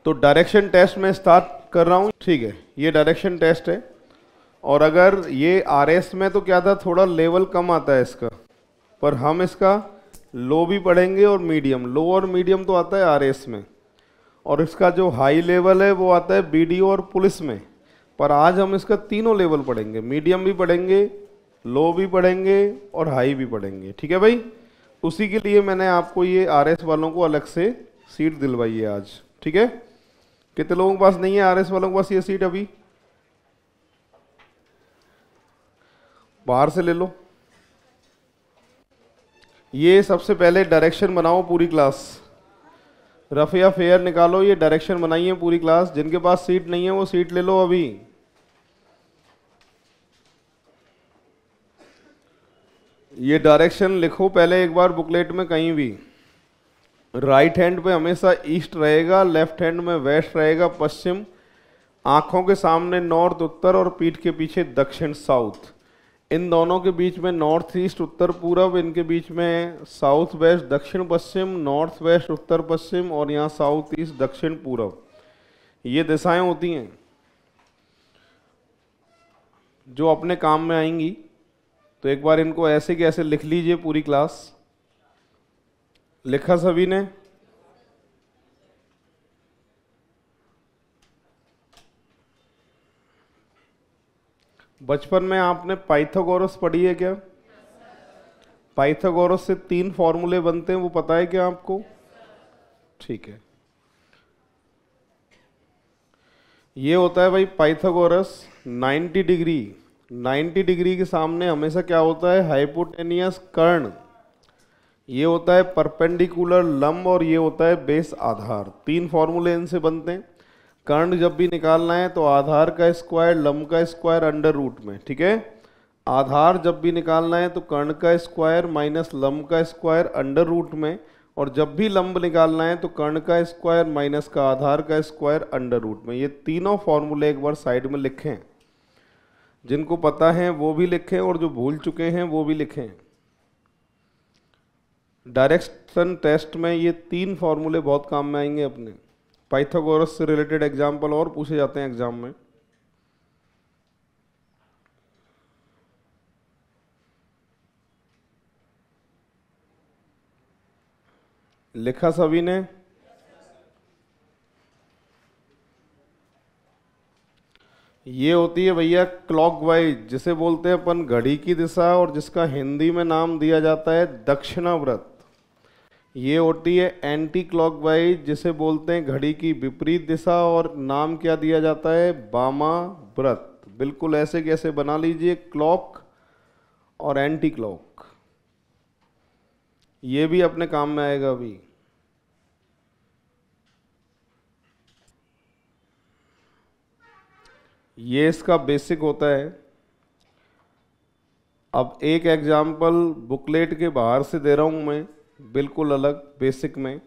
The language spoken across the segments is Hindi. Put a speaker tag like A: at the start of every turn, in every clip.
A: तो डायरेक्शन टेस्ट में स्टार्ट कर रहा हूँ, ठीक है। ये डायरेक्शन टेस्ट है, और अगर ये आरएस में तो क्या था, थोड़ा लेवल कम आता है इसका, पर हम इसका लो भी पढ़ेंगे और मीडियम। लो और मीडियम तो आता है आरएस में, और इसका जो हाई लेवल है वो आता है बीडीओ और पुलिस में। पर आज हम इसका तीनों लेवल पढ़ेंगे, मीडियम भी पढ़ेंगे, लो भी पढ़ेंगे और हाई भी पढ़ेंगे, ठीक है भाई। उसी के लिए मैंने आपको ये आरएस वालों को अलग से सीट दिलवाई है आज, ठीक है। कितने लोगों के पास नहीं है आरएस वालों के पास ये सीट? अभी बाहर से ले लो। ये सबसे पहले डायरेक्शन बनाओ पूरी क्लास, रफ या फेयर निकालो, ये डायरेक्शन बनाइए पूरी क्लास। जिनके पास सीट नहीं है वो सीट ले लो अभी। ये डायरेक्शन लिखो पहले एक बार बुकलेट में कहीं भी। राइट हैंड पे हमेशा ईस्ट रहेगा, लेफ्ट हैंड में वेस्ट रहेगा, पश्चिम, आंखों के सामने नॉर्थ उत्तर और पीठ के पीछे दक्षिण साउथ। इन दोनों के बीच में नॉर्थ ईस्ट उत्तर पूरब, इनके बीच में साउथ वेस्ट दक्षिण पश्चिम, नॉर्थ वेस्ट उत्तर पश्चिम, और यहाँ साउथ ईस्ट दक्षिण पूरब। ये दिशाएं होती हैं जो अपने काम में आएंगी। तो एक बार इनको ऐसे के ऐसे लिख लीजिए पूरी क्लास। लिखा सभी ने? बचपन में आपने पाइथागोरस पढ़ी है क्या? पाइथागोरस से 3 फॉर्मूले बनते हैं, वो पता है क्या आपको? ठीक है। ये होता है भाई पाइथागोरस 90 डिग्री। 90 डिग्री के सामने हमेशा क्या होता है? हाइपोटेनियस कर्ण। ये होता है परपेंडिकुलर लंब, और ये होता है बेस आधार। 3 फॉर्मूले इनसे बनते हैं। कर्ण जब भी निकालना है तो आधार का स्क्वायर लंब का स्क्वायर अंडर रूट में, ठीक है। आधार जब भी निकालना है तो कर्ण का स्क्वायर माइनस लंब का स्क्वायर अंडर रूट में, और जब भी लंब निकालना है तो कर्ण का स्क्वायर माइनस का आधार का स्क्वायर अंडर रूट में। ये तीनों फॉर्मूले एक बार साइड में लिखें। जिनको पता है वो भी लिखें, और जो भूल चुके हैं वो भी लिखें। डायरेक्शन टेस्ट में ये 3 फॉर्मूले बहुत काम में आएंगे अपने। पाइथागोरस से रिलेटेड एग्जाम्पल और पूछे जाते हैं एग्जाम में। लिखा सभी ने? ये होती है भैया क्लॉकवाइज, जिसे बोलते हैं अपन घड़ी की दिशा, और जिसका हिंदी में नाम दिया जाता है दक्षिणाव्रत। ये होती है एंटी क्लॉकवाइज, जिसे बोलते हैं घड़ी की विपरीत दिशा, और नाम क्या दिया जाता है? वामाव्रत। बिल्कुल ऐसे कैसे बना लीजिए, क्लॉक और एंटी क्लॉक। ये भी अपने काम में आएगा अभी। ये इसका बेसिक होता है। अब एक एग्जाम्पल बुकलेट के बाहर से दे रहा हूं मैं, बिल्कुल अलग बेसिक में,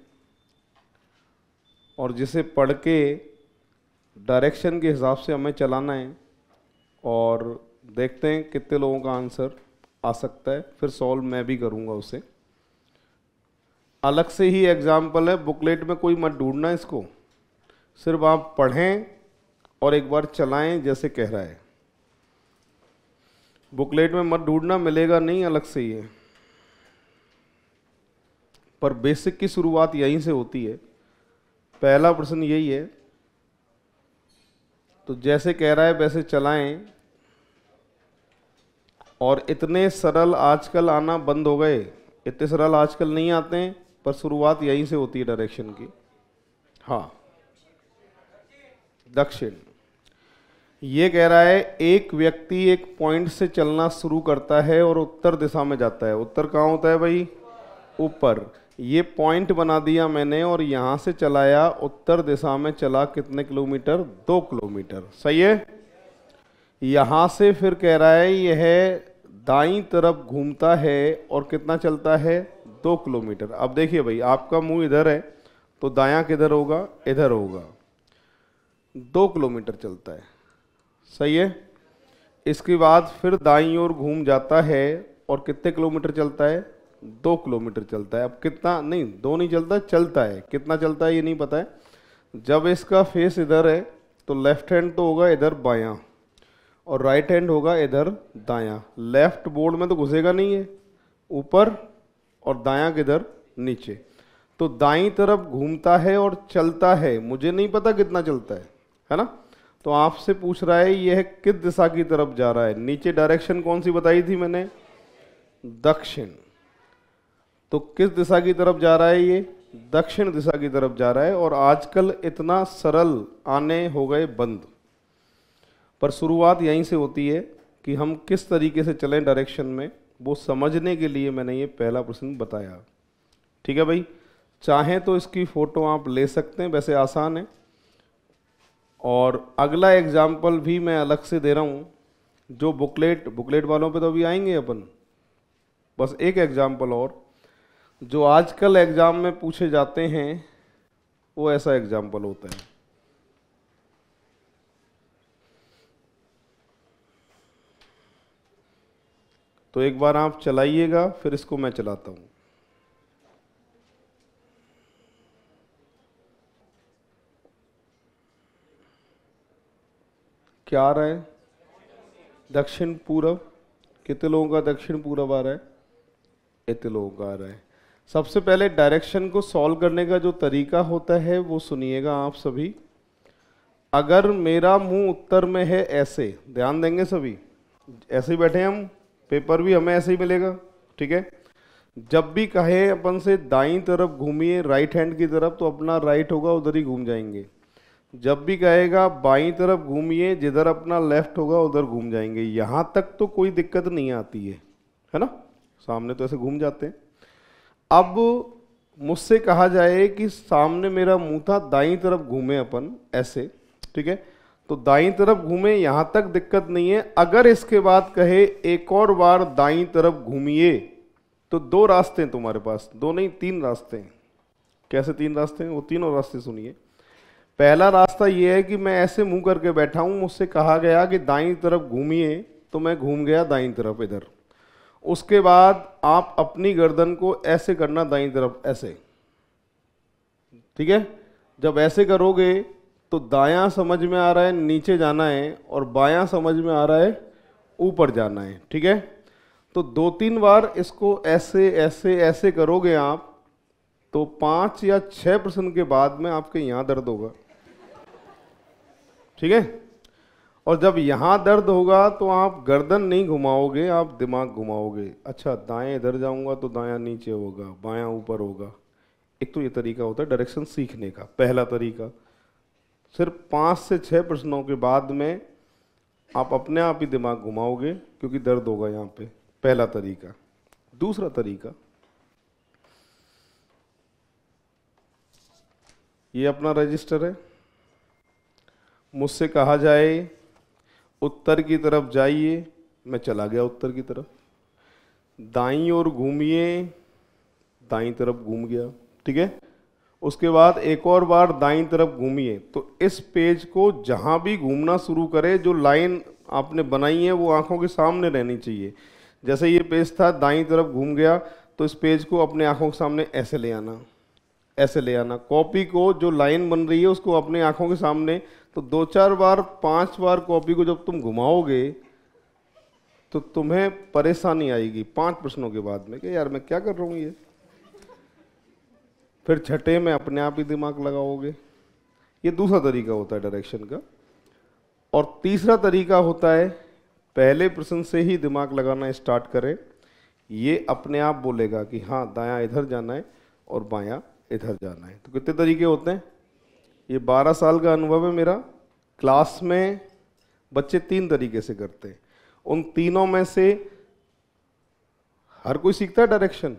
A: और जिसे पढ़ के डायरेक्शन के हिसाब से हमें चलाना है, और देखते हैं कितने लोगों का आंसर आ सकता है। फिर सॉल्व मैं भी करूंगा उसे। अलग से ही एग्जाम्पल है, बुकलेट में कोई मत ढूंढना इसको, सिर्फ आप पढ़ें और एक बार चलाएं जैसे कह रहा है। बुकलेट में मत ढूंढना, मिलेगा नहीं, अलग से ही है। पर बेसिक की शुरुआत यहीं से होती है। पहला प्रश्न यही है, तो जैसे कह रहा है वैसे चलाएं। और इतने सरल आजकल आना बंद हो गए, इतने सरल आजकल नहीं आते हैं, पर शुरुआत यहीं से होती है डायरेक्शन की। हाँ, दक्षिण। ये कह रहा है एक व्यक्ति एक पॉइंट से चलना शुरू करता है और उत्तर दिशा में जाता है। उत्तर कहाँ होता है भाई? ऊपर। ये पॉइंट बना दिया मैंने और यहां से चलाया, उत्तर दिशा में चला। कितने किलोमीटर? 2 किलोमीटर। सही है। यहां से फिर कह रहा है यह दाईं तरफ घूमता है और कितना चलता है? 2 किलोमीटर। अब देखिए भाई, आपका मुंह इधर है तो दायां किधर होगा? इधर होगा। 2 किलोमीटर चलता है। सही है। इसके बाद फिर दाईं ओर घूम जाता है और कितने किलोमीटर चलता है? 2 किलोमीटर चलता है। अब कितना नहीं, 2 नहीं चलता, चलता है। कितना चलता है ये नहीं पता है। जब इसका फेस इधर है तो लेफ्ट हैंड तो होगा इधर बायां और राइट हैंड होगा इधर दायां। लेफ्ट बोर्ड में तो घुसेगा नहीं है ऊपर, और दायां किधर नीचे। तो दाईं तरफ घूमता है और चलता है, मुझे नहीं पता कितना चलता है ना। तो आपसे पूछ रहा है यह किस दिशा की तरफ जा रहा है। नीचे डायरेक्शन कौन सी बताई थी मैंने, दक्षिण। तो किस दिशा की तरफ जा रहा है ये, दक्षिण दिशा की तरफ जा रहा है। और आजकल इतना सरल आने हो गए बंद, पर शुरुआत यहीं से होती है कि हम किस तरीके से चलें डायरेक्शन में, वो समझने के लिए मैंने ये पहला प्रश्न बताया। ठीक है भाई, चाहें तो इसकी फ़ोटो आप ले सकते हैं, वैसे आसान है। और अगला एग्जाम्पल भी मैं अलग से दे रहा हूँ, जो बुकलेट वालों पे तो अभी आएंगे अपन। बस एक एग्जाम्पल और, जो आजकल एग्ज़ाम में पूछे जाते हैं वो ऐसा एग्जाम्पल होता है। तो एक बार आप चलाइएगा, फिर इसको मैं चलाता हूँ। क्या आ रहा है, दक्षिण पूरब। कितने लोगों का दक्षिण पूरब आ रहा है, इतने लोगों का आ रहा है। सबसे पहले डायरेक्शन को सॉल्व करने का जो तरीका होता है वो सुनिएगा आप सभी। अगर मेरा मुंह उत्तर में है ऐसे, ध्यान देंगे सभी, ऐसे ही बैठे हम, पेपर भी हमें ऐसे ही मिलेगा। ठीक है, जब भी कहे अपन से दाईं तरफ घूमिए राइट हैंड की तरफ, तो अपना राइट होगा उधर ही घूम जाएंगे। जब भी कहेगा बाईं तरफ घूमिए, जिधर अपना लेफ्ट होगा उधर घूम जाएंगे। यहाँ तक तो कोई दिक्कत नहीं आती है ना, सामने तो ऐसे घूम जाते हैं। अब मुझसे कहा जाए कि सामने मेरा मुंह था, दाईं तरफ घूमे अपन ऐसे, ठीक है, तो दाईं तरफ घूमे, यहाँ तक दिक्कत नहीं है। अगर इसके बाद कहे एक और बार दाईं तरफ घूमिए, तो दो रास्ते हैं तुम्हारे पास, दो नहीं तीन रास्ते हैं। कैसे तीन रास्ते हैं, वो तीनों रास्ते सुनिए। पहला रास्ता ये है कि मैं ऐसे मुंह करके बैठा हूं, मुझसे कहा गया कि दाईं तरफ घूमिए, तो मैं घूम गया दाईं तरफ इधर। उसके बाद आप अपनी गर्दन को ऐसे करना दाईं तरफ ऐसे, ठीक है। जब ऐसे करोगे तो दायां समझ में आ रहा है नीचे जाना है, और बायां समझ में आ रहा है ऊपर जाना है, ठीक है। तो दो तीन बार इसको ऐसे ऐसे ऐसे करोगे आप, तो 5 या 6% के बाद में आपके यहाँ दर्द होगा, ठीक है। और जब यहाँ दर्द होगा तो आप गर्दन नहीं घुमाओगे, आप दिमाग घुमाओगे। अच्छा, दाएं इधर जाऊंगा तो दायां नीचे होगा, बायां ऊपर होगा। एक तो ये तरीका होता है डायरेक्शन सीखने का, पहला तरीका। सिर्फ 5 से 6 प्रश्नों के बाद में आप अपने आप ही दिमाग घुमाओगे, क्योंकि दर्द होगा यहाँ पे। पहला तरीका। दूसरा तरीका, ये अपना रजिस्टर है, मुझसे कहा जाए उत्तर की तरफ जाइए, मैं चला गया उत्तर की तरफ। दाईं ओर घूमिए, दाईं तरफ घूम गया, ठीक है। उसके बाद एक और बार दाईं तरफ घूमिए। तो इस पेज को जहां भी घूमना शुरू करे, जो लाइन आपने बनाई है वो आंखों के सामने रहनी चाहिए। जैसे ये पेज था, दाईं तरफ घूम गया, तो इस पेज को अपने आंखों के सामने ऐसे ले आना, ऐसे ले आना। कॉपी को जो लाइन बन रही है उसको अपने आंखों के सामने, तो 2-4 बार 5 बार कॉपी को जब तुम घुमाओगे तो तुम्हें परेशानी आएगी 5 प्रश्नों के बाद में कि यार मैं क्या कर रहा हूँ ये। फिर छठे में अपने आप ही दिमाग लगाओगे। ये दूसरा तरीका होता है डायरेक्शन का। और तीसरा तरीका होता है पहले प्रश्न से ही दिमाग लगाना स्टार्ट करें। ये अपने आप बोलेगा कि हाँ दायां इधर जाना है और बायां इधर जाना है। तो कितने तरीके होते हैं, ये 12 साल का अनुभव है मेरा। क्लास में बच्चे 3 तरीके से करते हैं। उन तीनों में से हर कोई सीखता है डायरेक्शन,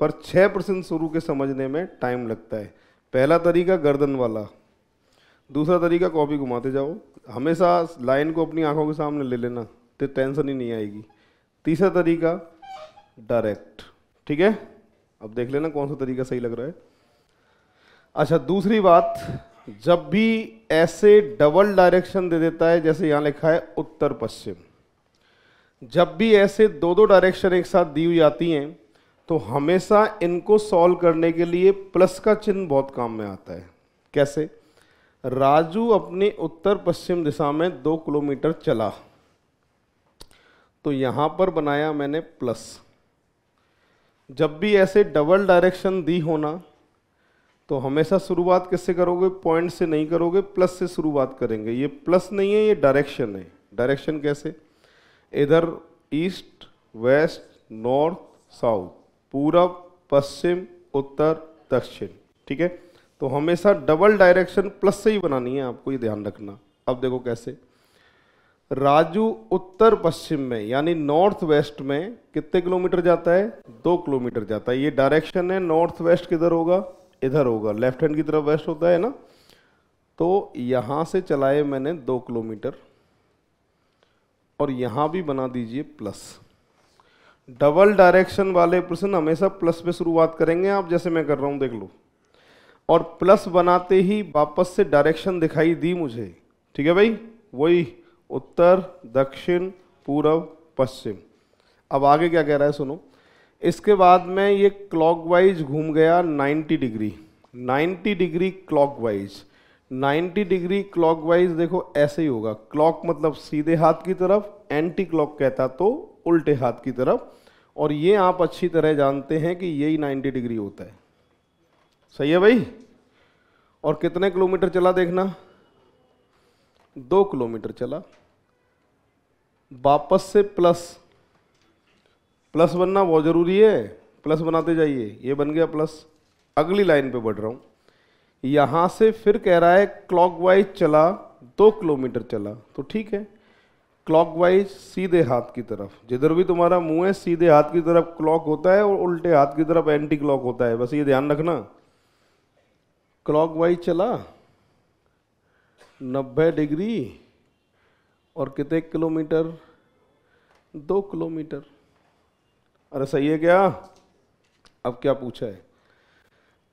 A: पर 6% शुरू के समझने में टाइम लगता है। पहला तरीका गर्दन वाला, दूसरा तरीका कॉपी घुमाते जाओ, हमेशा लाइन को अपनी आंखों के सामने ले लेना तो टेंशन ही नहीं आएगी। तीसरा तरीका डायरेक्ट, ठीक है। अब देख लेना कौन सा तरीका सही लग रहा है। अच्छा, दूसरी बात, जब भी ऐसे डबल डायरेक्शन दे देता है, जैसे यहाँ लिखा है उत्तर पश्चिम, जब भी ऐसे 2-2 डायरेक्शन एक साथ दी हुई आती हैं, तो हमेशा इनको सॉल्व करने के लिए प्लस का चिन्ह बहुत काम में आता है। कैसे, राजू अपनी उत्तर पश्चिम दिशा में 2 किलोमीटर चला। तो यहां पर बनाया मैंने प्लस। जब भी ऐसे डबल डायरेक्शन दी होना तो हमेशा शुरुआत किससे करोगे? पॉइंट से नहीं करोगे, प्लस से शुरुआत करेंगे। ये प्लस नहीं है, ये डायरेक्शन है। डायरेक्शन कैसे? इधर ईस्ट, वेस्ट, नॉर्थ, साउथ, पूरब, पश्चिम, उत्तर, दक्षिण। ठीक है, तो हमेशा डबल डायरेक्शन प्लस से ही बनानी है आपको, ये ध्यान रखना। अब देखो कैसे। राजू उत्तर पश्चिम में यानी नॉर्थ वेस्ट में कितने किलोमीटर जाता है? 2 किलोमीटर जाता है। ये डायरेक्शन है, नॉर्थ वेस्ट किधर होगा? इधर होगा, लेफ्ट हैंड की तरफ वेस्ट होता है ना। तो यहां से चलाए मैंने 2 किलोमीटर और यहां भी बना दीजिए प्लस। डबल डायरेक्शन वाले प्रश्न हमेशा प्लस पे शुरुआत करेंगे आप, जैसे मैं कर रहा हूं देख लो। और प्लस बनाते ही वापस से डायरेक्शन दिखाई दी मुझे। ठीक है भाई, वही उत्तर, दक्षिण, पूरब, पश्चिम। अब आगे क्या कह रहा है सुनो। इसके बाद में ये क्लॉकवाइज घूम गया 90 degree. 90 degree clockwise. 90 degree clockwise देखो ऐसे ही होगा। क्लॉक मतलब सीधे हाथ की तरफ, एंटी क्लॉक कहता तो उल्टे हाथ की तरफ। और ये आप अच्छी तरह जानते हैं कि यही 90 डिग्री होता है। सही है भाई। और कितने किलोमीटर चला देखना? 2 किलोमीटर चला। वापस से प्लस। प्लस बनना बहुत जरूरी है, प्लस बनाते जाइए। ये बन गया प्लस। अगली लाइन पे बढ़ रहा हूं। यहां से फिर कह रहा है क्लॉकवाइज चला, 2 किलोमीटर चला। तो ठीक है, क्लॉकवाइज सीधे हाथ की तरफ। जिधर भी तुम्हारा मुंह है सीधे हाथ की तरफ क्लॉक होता है और उल्टे हाथ की तरफ एंटी क्लॉक होता है, बस ये ध्यान रखना। क्लॉकवाइज चला 90 डिग्री और कितने किलोमीटर? 2 किलोमीटर। अरे सही है क्या? अब क्या पूछा है?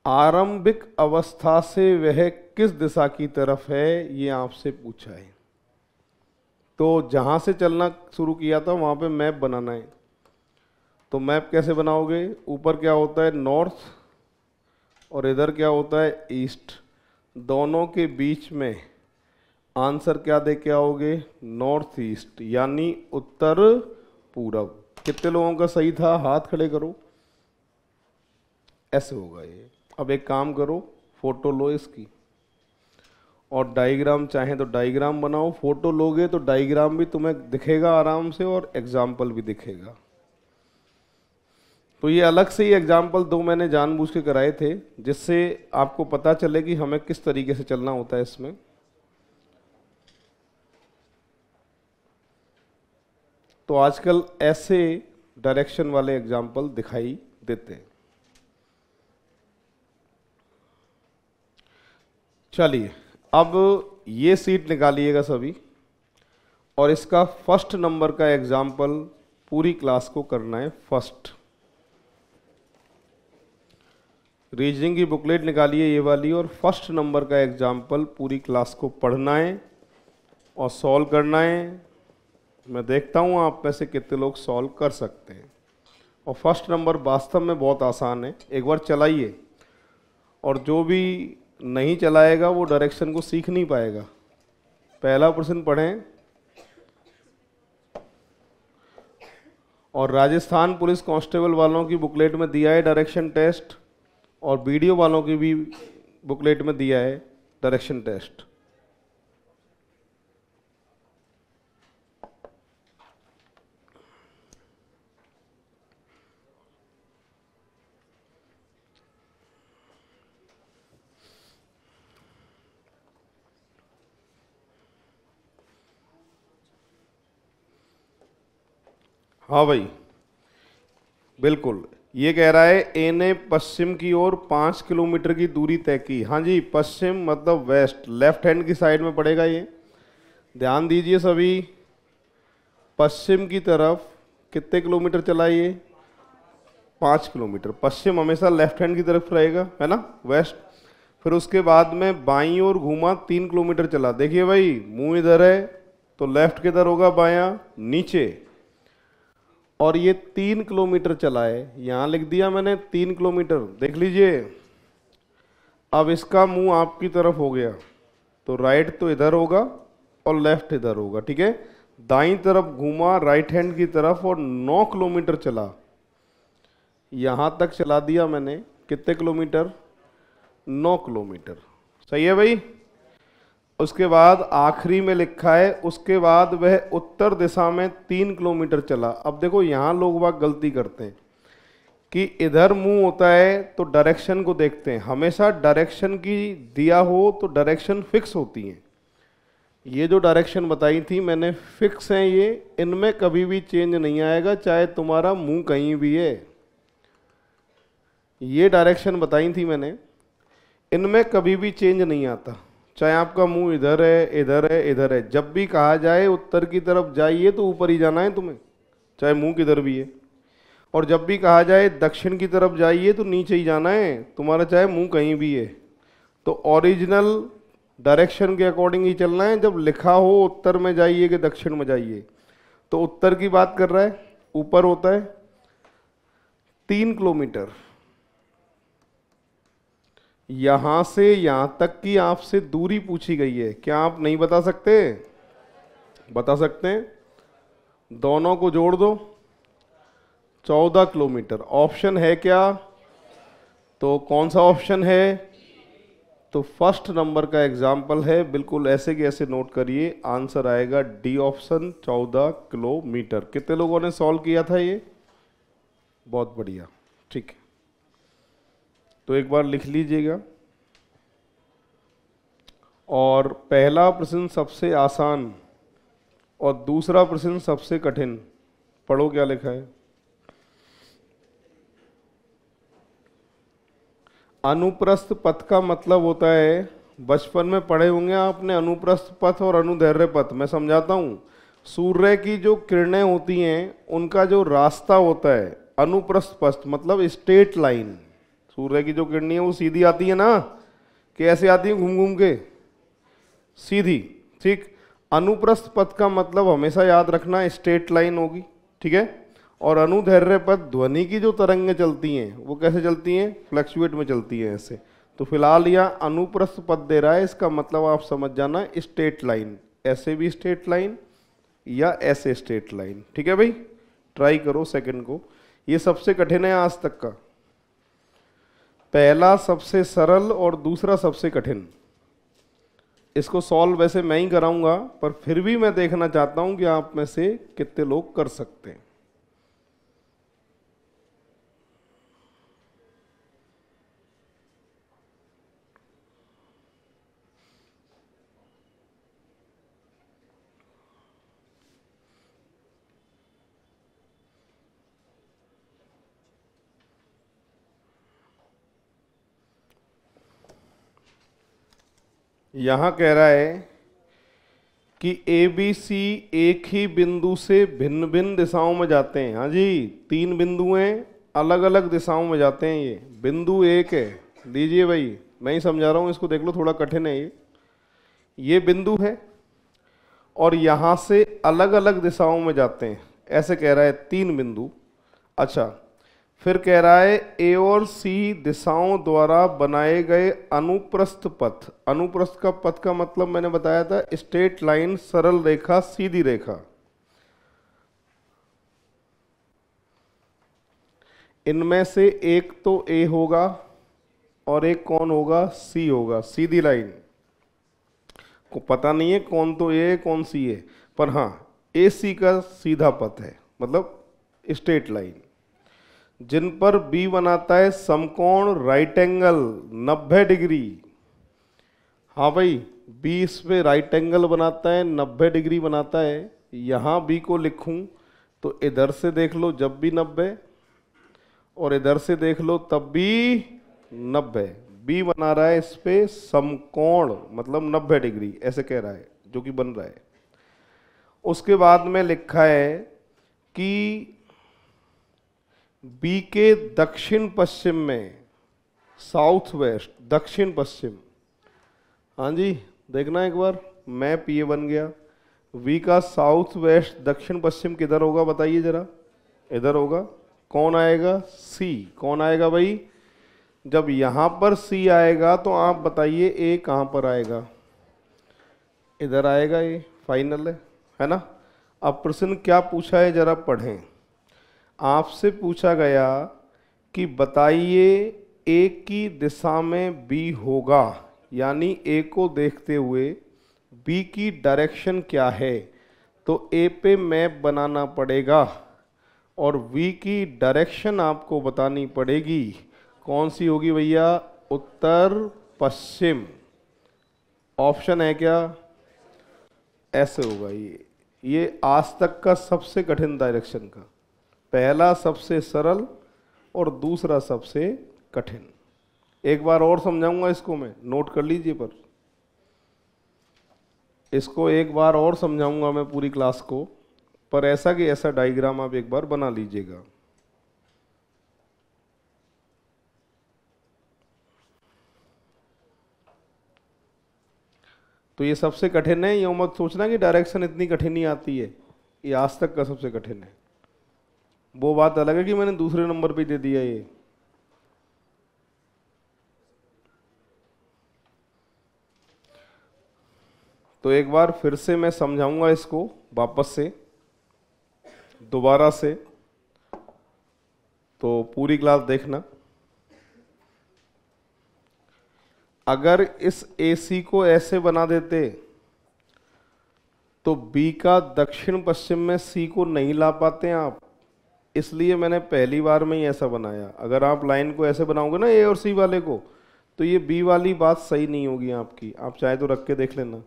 A: आरंभिक अवस्था से वह किस दिशा की तरफ है, ये आपसे पूछा है। तो जहां से चलना शुरू किया था वहां पे मैप बनाना है। तो मैप कैसे बनाओगे? ऊपर क्या होता है? नॉर्थ, और इधर क्या होता है? ईस्ट। दोनों के बीच में आंसर क्या दे के आओगे? नॉर्थ ईस्ट, यानी उत्तर पूरब। कितने लोगों का सही था? हाथ खड़े करो। ऐसे होगा ये। अब एक काम करो, फोटो लो इसकी और डायग्राम चाहे तो डायग्राम बनाओ। फोटो लोगे तो डायग्राम भी तुम्हें दिखेगा आराम से और एग्जाम्पल भी दिखेगा। तो ये अलग से ही एग्जाम्पल 2 मैंने जानबूझ के कराए थे, जिससे आपको पता चले कि हमें किस तरीके से चलना होता है इसमें। तो आजकल ऐसे डायरेक्शन वाले एग्जाम्पल दिखाई देते हैं। चलिए, अब ये सीट निकालिएगा सभी और इसका फर्स्ट नंबर का एग्जाम्पल पूरी क्लास को करना है। फर्स्ट रीजनिंग की बुकलेट निकालिए ये वाली, और फर्स्ट नंबर का एग्जाम्पल पूरी क्लास को पढ़ना है और सॉल्व करना है। मैं देखता हूँ आप में से कितने लोग सॉल्व कर सकते हैं। और फर्स्ट नंबर वास्तव में बहुत आसान है, एक बार चलाइए। और जो भी नहीं चलाएगा वो डायरेक्शन को सीख नहीं पाएगा। पहला प्रश्न पढ़ें। और राजस्थान पुलिस कांस्टेबल वालों की बुकलेट में दिया है डायरेक्शन टेस्ट, और वीडियो वालों की भी बुकलेट में दिया है डायरेक्शन टेस्ट। हाँ भाई, बिल्कुल। ये कह रहा है ए ने पश्चिम की ओर 5 किलोमीटर की दूरी तय की। हाँ जी, पश्चिम मतलब वेस्ट, लेफ्ट हैंड की साइड में पड़ेगा ये। ध्यान दीजिए सभी, पश्चिम की तरफ कितने किलोमीटर चला ये? 5 किलोमीटर। पश्चिम हमेशा लेफ्ट हैंड की तरफ रहेगा, है ना, वेस्ट। फिर उसके बाद में बाईं ओर घूमा, 3 किलोमीटर चला। देखिए भाई, मुंह इधर है तो लेफ्ट किधर होगा? बायां, नीचे। और ये 3 किलोमीटर चला है, यहां लिख दिया मैंने 3 किलोमीटर। देख लीजिए, अब इसका मुंह आपकी तरफ हो गया, तो राइट तो इधर होगा और लेफ्ट इधर होगा, ठीक है। दाईं तरफ घूमा राइट हैंड की तरफ और 9 किलोमीटर चला, यहां तक चला दिया मैंने। कितने किलोमीटर? 9 किलोमीटर। सही है भाई। उसके बाद आखिरी में लिखा है उसके बाद वह उत्तर दिशा में 3 किलोमीटर चला। अब देखो यहां लोग बाग गलती करते हैं कि इधर मुंह होता है तो डायरेक्शन को देखते हैं, हमेशा डायरेक्शन की दिया हो तो डायरेक्शन फिक्स होती है। ये जो डायरेक्शन बताई थी मैंने फिक्स है, ये इनमें कभी भी चेंज नहीं आएगा, चाहे तुम्हारा मुंह कहीं भी है। ये डायरेक्शन बताई थी मैंने, इनमें कभी भी चेंज नहीं आता, चाहे आपका मुंह इधर है इधर है इधर है। जब भी कहा जाए उत्तर की तरफ जाइए तो ऊपर ही जाना है तुम्हें, चाहे मुंह किधर भी है। और जब भी कहा जाए दक्षिण की तरफ जाइए तो नीचे ही जाना है तुम्हारा, चाहे मुंह कहीं भी है। तो ओरिजिनल डायरेक्शन के अकॉर्डिंग ही चलना है। जब लिखा हो उत्तर में जाइए कि दक्षिण में जाइए, तो उत्तर की बात कर रहा है, ऊपर होता है 3 किलोमीटर। यहां से यहां तक की आपसे दूरी पूछी गई है, क्या आप नहीं बता सकते? बता सकते हैं। दोनों को जोड़ दो, 14 किलोमीटर। ऑप्शन है क्या? तो कौन सा ऑप्शन है? तो फर्स्ट नंबर का एग्जाम्पल है, बिल्कुल ऐसे के ऐसे नोट करिए। आंसर आएगा डी ऑप्शन, 14 किलोमीटर। कितने लोगों ने सॉल्व किया था ये? बहुत बढ़िया, ठीक है। तो एक बार लिख लीजिएगा। और पहला प्रश्न सबसे आसान और दूसरा प्रश्न सबसे कठिन। पढ़ो क्या लिखा है। अनुप्रस्थ पथ का मतलब होता है, बचपन में पढ़े होंगे आपने अनुप्रस्थ पथ और अनुदैर्घ्य पथ। मैं समझाता हूँ। सूर्य की जो किरणें होती हैं उनका जो रास्ता होता है अनुप्रस्थ पथ मतलब स्ट्रेट लाइन। सूर्य की जो किरणें हैं वो सीधी आती है ना, कि ऐसे आती है घूम घूम के सीधी, ठीक। अनुप्रस्थ पथ का मतलब हमेशा याद रखना स्ट्रेट लाइन होगी, ठीक है। और अनुदैर्घ्य पथ ध्वनि की जो तरंगें चलती हैं वो कैसे चलती हैं? फ्लक्चुएट में चलती हैं ऐसे। तो फिलहाल यहाँ अनुप्रस्थ पथ दे रहा है, इसका मतलब आप समझ जाना स्ट्रेट लाइन, ऐसे भी स्ट्रेट लाइन या ऐसे स्ट्रेट लाइन, ठीक है भाई। ट्राई करो सेकंड को। ये सबसे कठिन है आज तक का, पहला सबसे सरल और दूसरा सबसे कठिन। इसको सॉल्व वैसे मैं ही कराऊंगा, पर फिर भी मैं देखना चाहता हूं कि आप में से कितने लोग कर सकते हैं। यहां कह रहा है कि ए बी सी एक ही बिंदु से भिन्न भिन्न दिशाओं में जाते हैं। हाँ जी, 3 बिंदु हैं, अलग अलग दिशाओं में जाते हैं। ये बिंदु एक है, लीजिए भाई मैं ही समझा रहा हूं, इसको देख लो, थोड़ा कठिन है ये बिंदु है और यहां से अलग अलग दिशाओं में जाते हैं, ऐसे कह रहा है 3 बिंदु। अच्छा, फिर कह रहा है ए और सी दिशाओं द्वारा बनाए गए अनुप्रस्थ पथ। अनुप्रस्थ का पथ का मतलब मैंने बताया था स्ट्रेट लाइन, सरल रेखा, सीधी रेखा। इनमें से एक तो ए होगा और एक कौन होगा? सी होगा। सीधी लाइन को पता नहीं है कौन तो ए कौन सी है, पर हाँ ए सी का सीधा पथ है, मतलब स्ट्रेट लाइन, जिन पर बी बनाता है समकोण राइट एंगल 90 डिग्री। हाँ भाई, बी इस पे राइट एंगल बनाता है, 90 डिग्री बनाता है। यहाँ बी को लिखूं तो इधर से देख लो जब भी 90 और इधर से देख लो तब भी 90। बी बना रहा है इस पे समकोण मतलब 90 डिग्री, ऐसे कह रहा है, जो कि बन रहा है। उसके बाद में लिखा है कि बी के दक्षिण पश्चिम में, साउथ वेस्ट, दक्षिण पश्चिम। हाँ जी, देखना एक बार, मैप ये बन गया। बी का साउथ वेस्ट दक्षिण पश्चिम किधर होगा बताइए जरा? इधर होगा। कौन आएगा? सी। कौन आएगा भाई? जब यहां पर सी आएगा तो आप बताइए ए कहां पर आएगा? इधर आएगा, ये फाइनल है ना। अब प्रश्न क्या पूछा है जरा पढ़ें। आपसे पूछा गया कि बताइए ए की दिशा में बी होगा, यानी ए को देखते हुए बी की डायरेक्शन क्या है। तो ए पे मैप बनाना पड़ेगा और वी की डायरेक्शन आपको बतानी पड़ेगी। कौन सी होगी भैया? उत्तर पश्चिम। ऑप्शन है क्या? ऐसे होगा ये आज तक का सबसे कठिन डायरेक्शन का, पहला सबसे सरल और दूसरा सबसे कठिन। एक बार और समझाऊंगा इसको, मैं नोट कर लीजिए, पर इसको एक बार और समझाऊंगा मैं पूरी क्लास को, पर ऐसा कि ऐसा डायग्राम आप एक बार बना लीजिएगा। तो ये सबसे कठिन है, ये मत सोचना कि डायरेक्शन इतनी कठिन ही आती है, ये आज तक का सबसे कठिन है। वो बात अलग है कि मैंने दूसरे नंबर पे दे दिया ये। तो एक बार फिर से मैं समझाऊंगा इसको वापस से, दोबारा से, तो पूरी क्लास देखना। अगर इस AC को ऐसे बना देते तो B का दक्षिण पश्चिम में C को नहीं ला पाते आप, इसलिए मैंने पहली बार में ही ऐसा बनाया। अगर आप लाइन को ऐसे बनाओगे ना A और C वाले को, तो ये B वाली बात सही नहीं होगी आपकी, आप चाहे तो रख के देख लेना।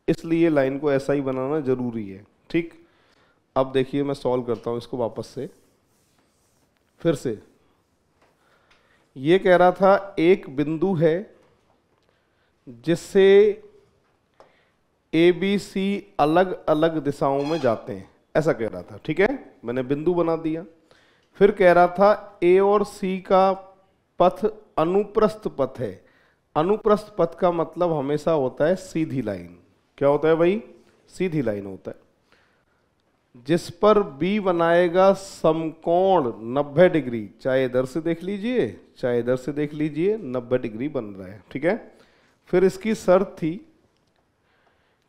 A: इसलिए लाइन को ऐसा ही बनाना जरूरी है, ठीक। अब देखिए मैं सॉल्व करता हूँ इसको वापस से, फिर से। ये कह रहा था एक बिंदु है जिससे ABC अलग अलग दिशाओं में जाते हैं, ऐसा कह रहा था, ठीक है। मैंने बिंदु बना दिया। फिर कह रहा था A और C का पथ अनुप्रस्थ पथ है। अनुप्रस्थ पथ का मतलब हमेशा होता है सीधी लाइन। क्या होता है भाई? सीधी लाइन होता है, जिस पर B बनाएगा समकोण 90 डिग्री। चाहे इधर से देख लीजिए चाहे इधर से देख लीजिए, 90 डिग्री बन रहा है, ठीक है। फिर इसकी शर्त थी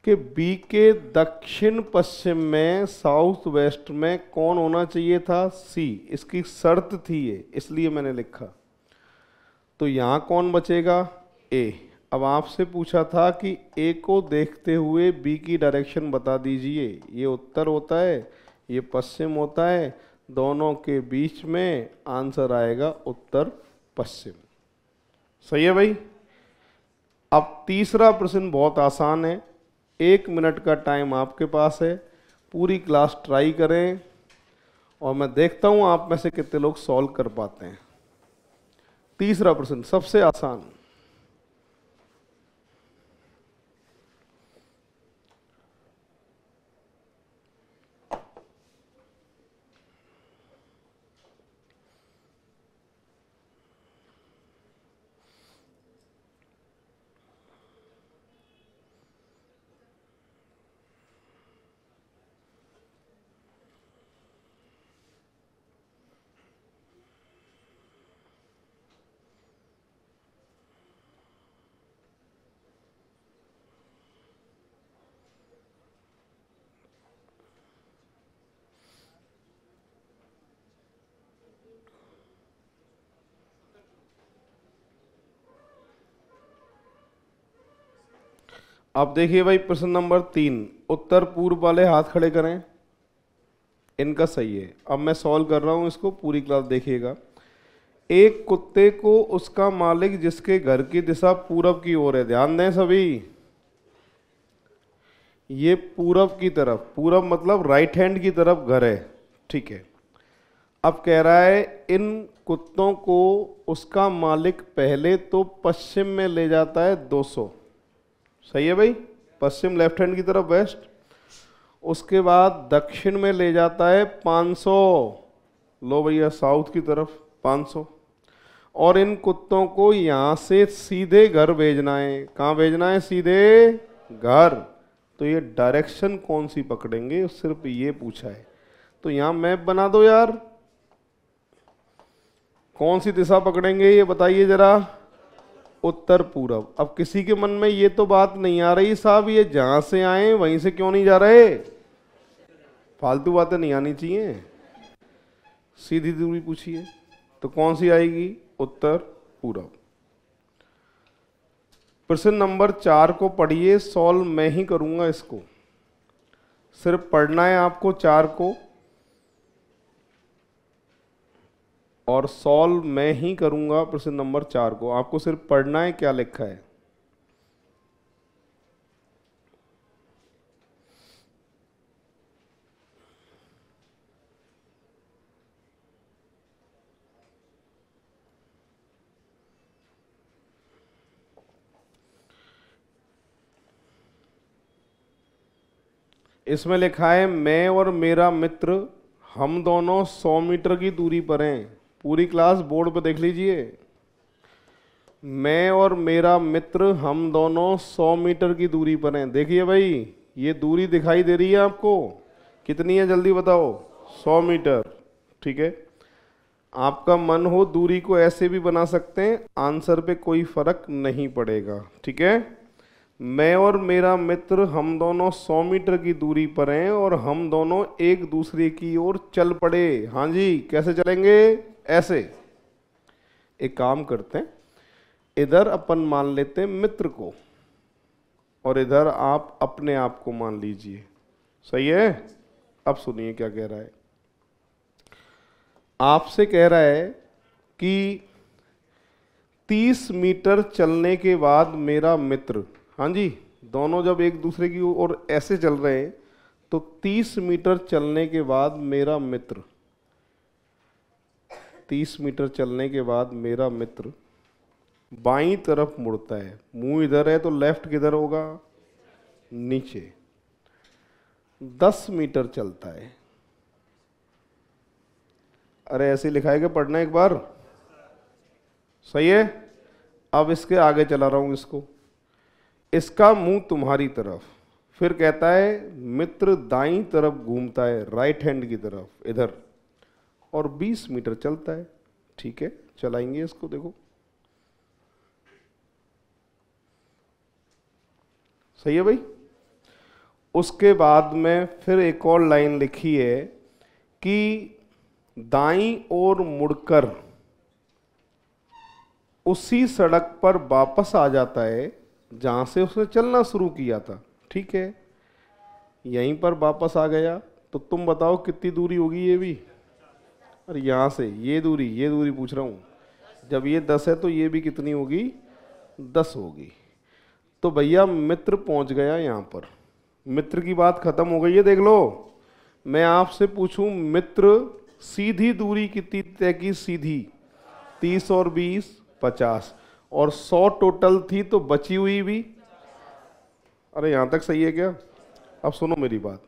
A: कि B के दक्षिण पश्चिम में, साउथ वेस्ट में कौन होना चाहिए था? C। इसकी शर्त थी ये, इसलिए मैंने लिखा। तो यहां कौन बचेगा? A। अब आपसे पूछा था कि A को देखते हुए B की डायरेक्शन बता दीजिए। ये उत्तर होता है, ये पश्चिम होता है, दोनों के बीच में आंसर आएगा उत्तर पश्चिम। सही है भाई। अब तीसरा प्रश्न बहुत आसान है, 1 मिनट का टाइम आपके पास है, पूरी क्लास ट्राई करें और मैं देखता हूं आप में से कितने लोग सॉल्व कर पाते हैं। तीसरा प्रश्न सबसे आसान। अब देखिए भाई प्रश्न नंबर 3, उत्तर पूर्व वाले हाथ खड़े करें, इनका सही है। अब मैं सॉल्व कर रहा हूं इसको, पूरी क्लास देखिएगा। एक कुत्ते को उसका मालिक जिसके घर की दिशा पूरब की ओर है, ध्यान दें सभी, ये पूरब की तरफ, पूरब मतलब राइट हैंड की तरफ घर है, ठीक है। अब कह रहा है इन कुत्तों को उसका मालिक पहले तो पश्चिम में ले जाता है 200, सही है भाई, पश्चिम लेफ्ट हैंड की तरफ वेस्ट, उसके बाद दक्षिण में ले जाता है 500, लो भैया साउथ की तरफ 500, और इन कुत्तों को यहां से सीधे घर भेजना है। कहां भेजना है? सीधे घर। तो ये डायरेक्शन कौन सी पकड़ेंगे, सिर्फ ये पूछा है। तो यहां मैप बना दो यार, कौन सी दिशा पकड़ेंगे ये बताइए जरा। उत्तर पूरब। अब किसी के मन में ये तो बात नहीं आ रही साहब, ये जहां से आए वहीं से क्यों नहीं जा रहे? फालतू बातें नहीं आनी चाहिए, सीधी दूरी पूछिए। तो कौन सी आएगी? उत्तर पूरब। प्रश्न नंबर 4 को पढ़िए, सॉल्व मैं ही करूंगा इसको, सिर्फ पढ़ना है आपको 4 को और सॉल्व मैं ही करूंगा। प्रश्न नंबर 4 को आपको सिर्फ पढ़ना है क्या लिखा है। इसमें लिखा है मैं और मेरा मित्र हम दोनों 100 मीटर की दूरी पर हैं। पूरी क्लास बोर्ड पर देख लीजिए। मैं और मेरा मित्र हम दोनों 100 मीटर की दूरी पर हैं। देखिए भाई, ये दूरी दिखाई दे रही है आपको, कितनी है जल्दी बताओ? 100 मीटर। ठीक है, आपका मन हो दूरी को ऐसे भी बना सकते हैं, आंसर पे कोई फर्क नहीं पड़ेगा। ठीक है, मैं और मेरा मित्र हम दोनों 100 मीटर की दूरी पर हैं और हम दोनों एक दूसरे की ओर चल पड़े। हाँ जी, कैसे चलेंगे? ऐसे। एक काम करते हैं, इधर अपन मान लेते हैं मित्र को और इधर आप अपने आप को मान लीजिए। सही है? अब सुनिए क्या कह रहा है। आपसे कह रहा है कि 30 मीटर चलने के बाद मेरा मित्र, हाँ जी, दोनों जब एक दूसरे की ओर ऐसे चल रहे हैं तो 30 मीटर चलने के बाद मेरा मित्र, 30 मीटर चलने के बाद मेरा मित्र बाईं तरफ मुड़ता है। मुंह इधर है तो लेफ्ट किधर होगा? नीचे। 10 मीटर चलता है। अरे ऐसे लिखा है कि पढ़ना एक बार। सही है? अब इसके आगे चला रहा हूं इसको। इसका मुंह तुम्हारी तरफ, फिर कहता है मित्र दाईं तरफ घूमता है, राइट हैंड की तरफ इधर, और 20 मीटर चलता है। ठीक है, चलाएंगे इसको। देखो सही है भाई। उसके बाद में फिर एक और लाइन लिखी है कि दाईं ओर मुड़कर उसी सड़क पर वापस आ जाता है जहां से उसने चलना शुरू किया था। ठीक है, यहीं पर वापस आ गया तो तुम बताओ कितनी दूरी होगी ये भी? अरे यहां से ये दूरी पूछ रहा हूं। जब ये 10 है तो ये भी कितनी होगी? 10 होगी। तो भैया मित्र पहुंच गया यहां पर, मित्र की बात खत्म हो गई है। देख लो, मैं आपसे पूछूं मित्र सीधी दूरी कितनी तय की? सीधी 30 और 20 50 और 100 टोटल थी तो बची हुई भी। अरे यहां तक सही है क्या? अब सुनो मेरी बात।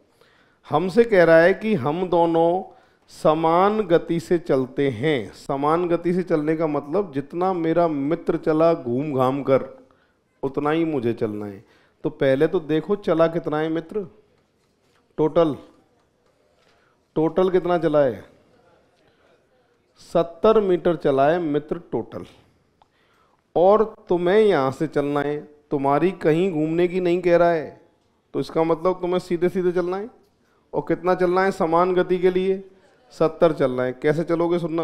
A: हमसे कह रहा है कि हम दोनों समान गति से चलते हैं। समान गति से चलने का मतलब जितना मेरा मित्र चला घूम घाम कर उतना ही मुझे चलना है। तो पहले तो देखो चला कितना है मित्र? टोटल कितना चला है? 70 मीटर चला है मित्र टोटल। और तुम्हें यहां से चलना है, तुम्हारी कहीं घूमने की नहीं कह रहा है, तो इसका मतलब तुम्हें सीधे सीधे चलना है। और कितना चलना है समान गति के लिए? 70 चलना है। कैसे चलोगे? सुनना,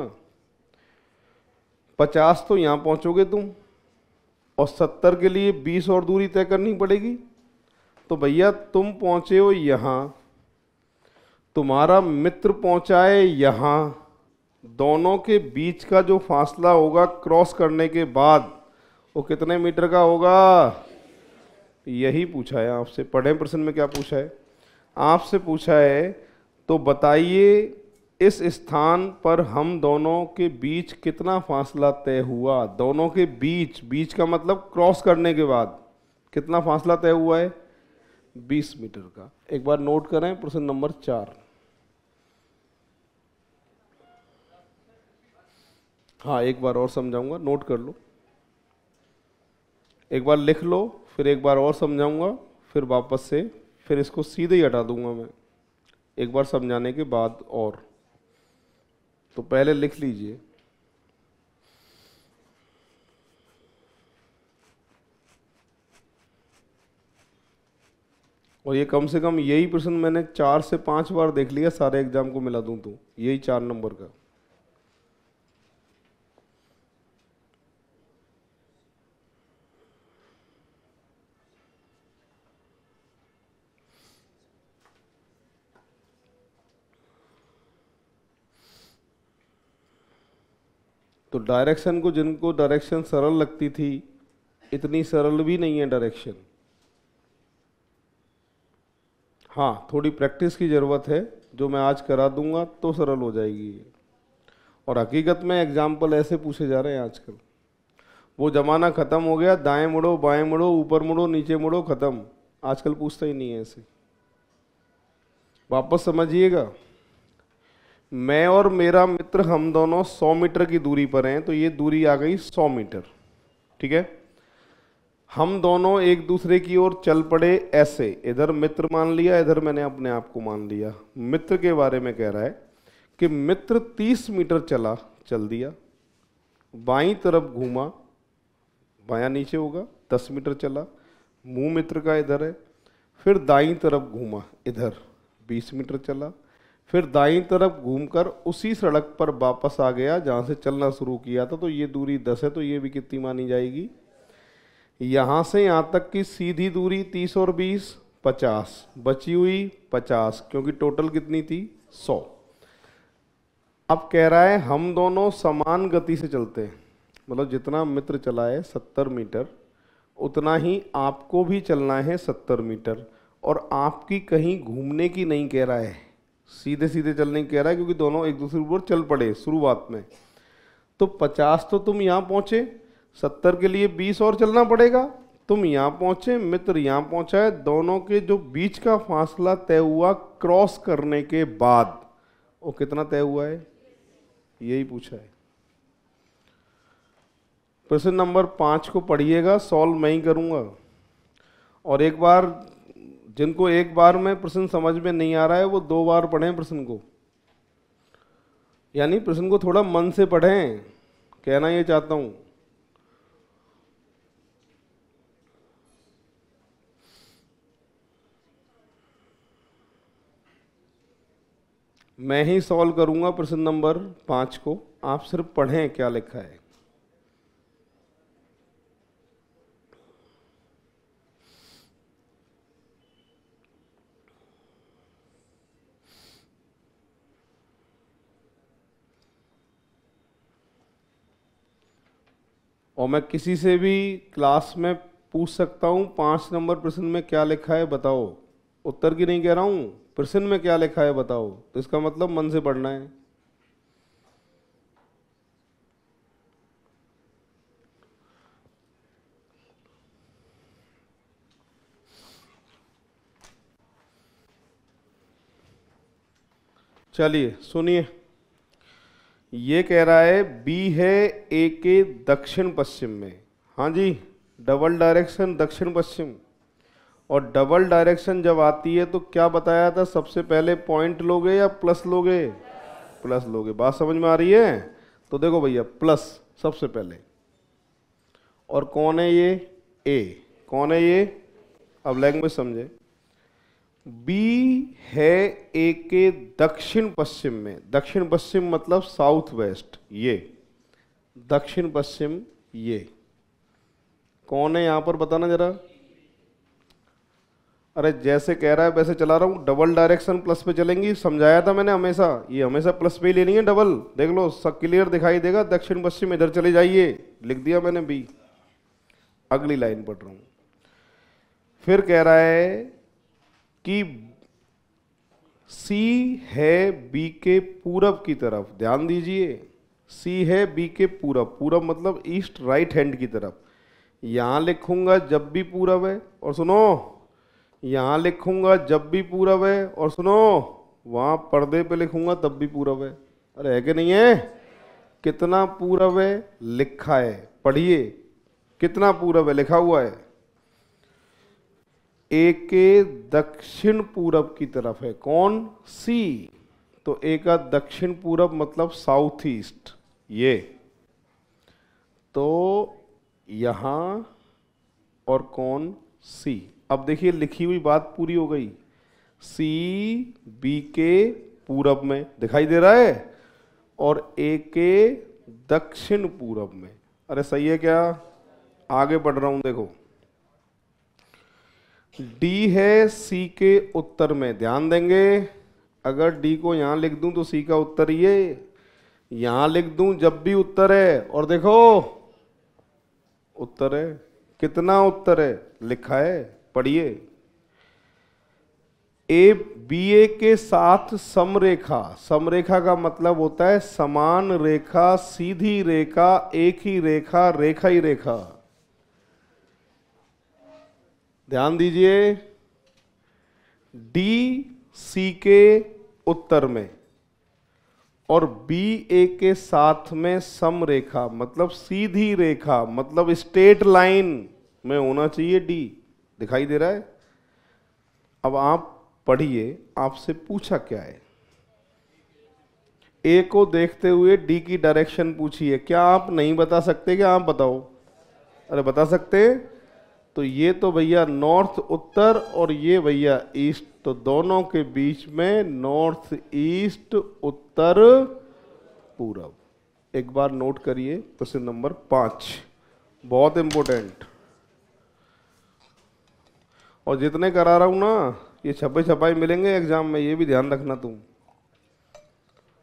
A: 50 तो यहां पहुंचोगे तुम और 70 के लिए 20 और दूरी तय करनी पड़ेगी। तो भैया तुम पहुंचे हो यहां, तुम्हारा मित्र पहुंचा है यहां, दोनों के बीच का जो फासला होगा क्रॉस करने के बाद वो कितने मीटर का होगा? यही पूछा है आपसे। पढ़े प्रश्न में क्या पूछा है? आपसे पूछा है तो बताइए इस स्थान पर हम दोनों के बीच कितना फासला तय हुआ? दोनों के बीच, बीच का मतलब क्रॉस करने के बाद कितना फासला तय हुआ है? 20 मीटर का। एक बार नोट करें प्रश्न नंबर 4। हाँ, एक बार और समझाऊंगा, नोट कर लो। एक बार लिख लो, फिर एक बार और समझाऊंगा, फिर वापस से, फिर इसको सीधे ही हटा दूंगा मैं एक बार समझाने के बाद। और तो पहले लिख लीजिए। और ये कम से कम यही प्रश्न मैंने 4 से 5 बार देख लिया, सारे एग्जाम को मिला दूं तो यही 4 नंबर का। तो डायरेक्शन को, जिनको डायरेक्शन सरल लगती थी, इतनी सरल भी नहीं है डायरेक्शन। हाँ, थोड़ी प्रैक्टिस की ज़रूरत है, जो मैं आज करा दूंगा तो सरल हो जाएगी ये। और हकीकत में एग्जाम्पल ऐसे पूछे जा रहे हैं आजकल। वो ज़माना ख़त्म हो गया, दाएं मुड़ो बाएं मुड़ो ऊपर मुड़ो नीचे मुड़ो, ख़त्म। आजकल पूछता ही नहीं है ऐसे। वापस समझिएगा, मैं और मेरा मित्र हम दोनों 100 मीटर की दूरी पर हैं, तो ये दूरी आ गई 100 मीटर, ठीक है। हम दोनों एक दूसरे की ओर चल पड़े ऐसे, इधर मित्र मान लिया, इधर मैंने अपने आप को मान लिया। मित्र के बारे में कह रहा है कि मित्र 30 मीटर चल दिया, बाईं तरफ घूमा, बायां नीचे होगा, 10 मीटर चला, मुंह मित्र का इधर है, फिर दाईं तरफ घूमा, इधर 20 मीटर चला, फिर दाईं तरफ घूमकर उसी सड़क पर वापस आ गया जहां से चलना शुरू किया था। तो ये दूरी 10 है, तो ये भी कितनी मानी जाएगी? यहां से यहां तक की सीधी दूरी 30 और 20 50, बची हुई 50, क्योंकि टोटल कितनी थी? 100। अब कह रहा है हम दोनों समान गति से चलते हैं, मतलब जितना मित्र चला है 70 मीटर, उतना ही आपको भी चलना है 70 मीटर। और आपकी कहीं घूमने की नहीं कह रहा है, सीधे सीधे चलने की कह रहा है, क्योंकि दोनों एक दूसरे पर चल पड़े शुरुआत में। तो 50 तो तुम यहाँ पहुँचे, 70 के लिए 20 और चलना पड़ेगा। तुम यहाँ पहुँचे, मित्र यहाँ पहुँचा है, दोनों के जो बीच का फासला तय हुआ क्रॉस करने के बाद, वो कितना तय हुआ है? यही पूछा है। प्रश्न नंबर 5 को पढ़िएगा, सॉल्व मैं ही करूँगा। और एक बार, जिनको एक बार में प्रश्न समझ में नहीं आ रहा है, वो 2 बार पढ़ें प्रश्न को, यानी प्रश्न को थोड़ा मन से पढ़ें, कहना ये चाहता हूं। मैं ही सॉल्व करूंगा प्रश्न नंबर 5 को, आप सिर्फ पढ़ें क्या लिखा है। और मैं किसी से भी क्लास में पूछ सकता हूं 5 नंबर प्रश्न में क्या लिखा है बताओ। उत्तर की नहीं कह रहा हूं, प्रश्न में क्या लिखा है बताओ। तो इसका मतलब मन से पढ़ना है। चलिए सुनिए, ये कह रहा है बी है ए के दक्षिण पश्चिम में। हाँ जी, डबल डायरेक्शन दक्षिण पश्चिम। और डबल डायरेक्शन जब आती है तो क्या बताया था? सबसे पहले पॉइंट लोगे या प्लस लोगे? प्लस लोगे। बात समझ में आ रही है? तो देखो भैया, प्लस सबसे पहले। और कौन है ये? ए। कौन है ये? अब लैंग्वेज समझे। बी है ए के दक्षिण पश्चिम में। दक्षिण पश्चिम मतलब साउथ वेस्ट, ये दक्षिण पश्चिम। ये कौन है यहां पर बताना जरा। अरे जैसे कह रहा है वैसे चला रहा हूं। डबल डायरेक्शन प्लस पे चलेंगी, समझाया था मैंने हमेशा, ये हमेशा प्लस पे ही लेनी है डबल। देख लो सब क्लियर दिखाई देगा। दक्षिण पश्चिम इधर चले जाइए, लिख दिया मैंने बी। अगली लाइन पढ़ रहा हूं। फिर कह रहा है कि सी है बी के पूरब की तरफ। ध्यान दीजिए, सी है बी के पूरब। पूरब मतलब ईस्ट, राइट हैंड की तरफ। यहां लिखूंगा जब भी पूरब है, और सुनो, यहां लिखूंगा जब भी पूरब है, और सुनो, वहां पर्दे पे लिखूंगा तब भी पूरब है। अरे है कि नहीं है? कितना पूरब है लिखा है, पढ़िए कितना पूरब है लिखा हुआ है। ए के दक्षिण पूरब की तरफ है कौन? सी। तो ए का दक्षिण पूरब मतलब साउथ ईस्ट, ये। तो यहां और कौन? सी। अब देखिए लिखी हुई बात पूरी हो गई, सी बी के पूरब में दिखाई दे रहा है और ए के दक्षिण पूरब में। अरे सही है क्या? आगे बढ़ रहा हूं, देखो डी है सी के उत्तर में, ध्यान देंगे। अगर डी को यहां लिख दूं तो सी का उत्तर ये, यहां लिख दूं जब भी उत्तर है, और देखो उत्तर है। कितना उत्तर है लिखा है, पढ़िए। ए बी ए के साथ समरेखा, समरेखा का मतलब होता है समान रेखा, सीधी रेखा, एक ही रेखा, रेखा ही रेखा। ध्यान दीजिए, डी सी के उत्तर में और बी ए के साथ में समरेखा, मतलब सीधी रेखा, मतलब स्ट्रेट लाइन में होना चाहिए डी। दिखाई दे रहा है? अब आप पढ़िए, आपसे पूछा क्या है, ए को देखते हुए डी की डायरेक्शन पूछी है। क्या आप नहीं बता सकते? क्या आप बताओ? अरे बता सकते। तो ये तो भैया नॉर्थ उत्तर और ये भैया ईस्ट, तो दोनों के बीच में नॉर्थ ईस्ट उत्तर पूरब। एक बार नोट करिए, क्वेश्चन नंबर 5, बहुत इंपॉर्टेंट। और जितने करा रहा हूं ना, ये छपे छपाई मिलेंगे एग्जाम में, ये भी ध्यान रखना तुम।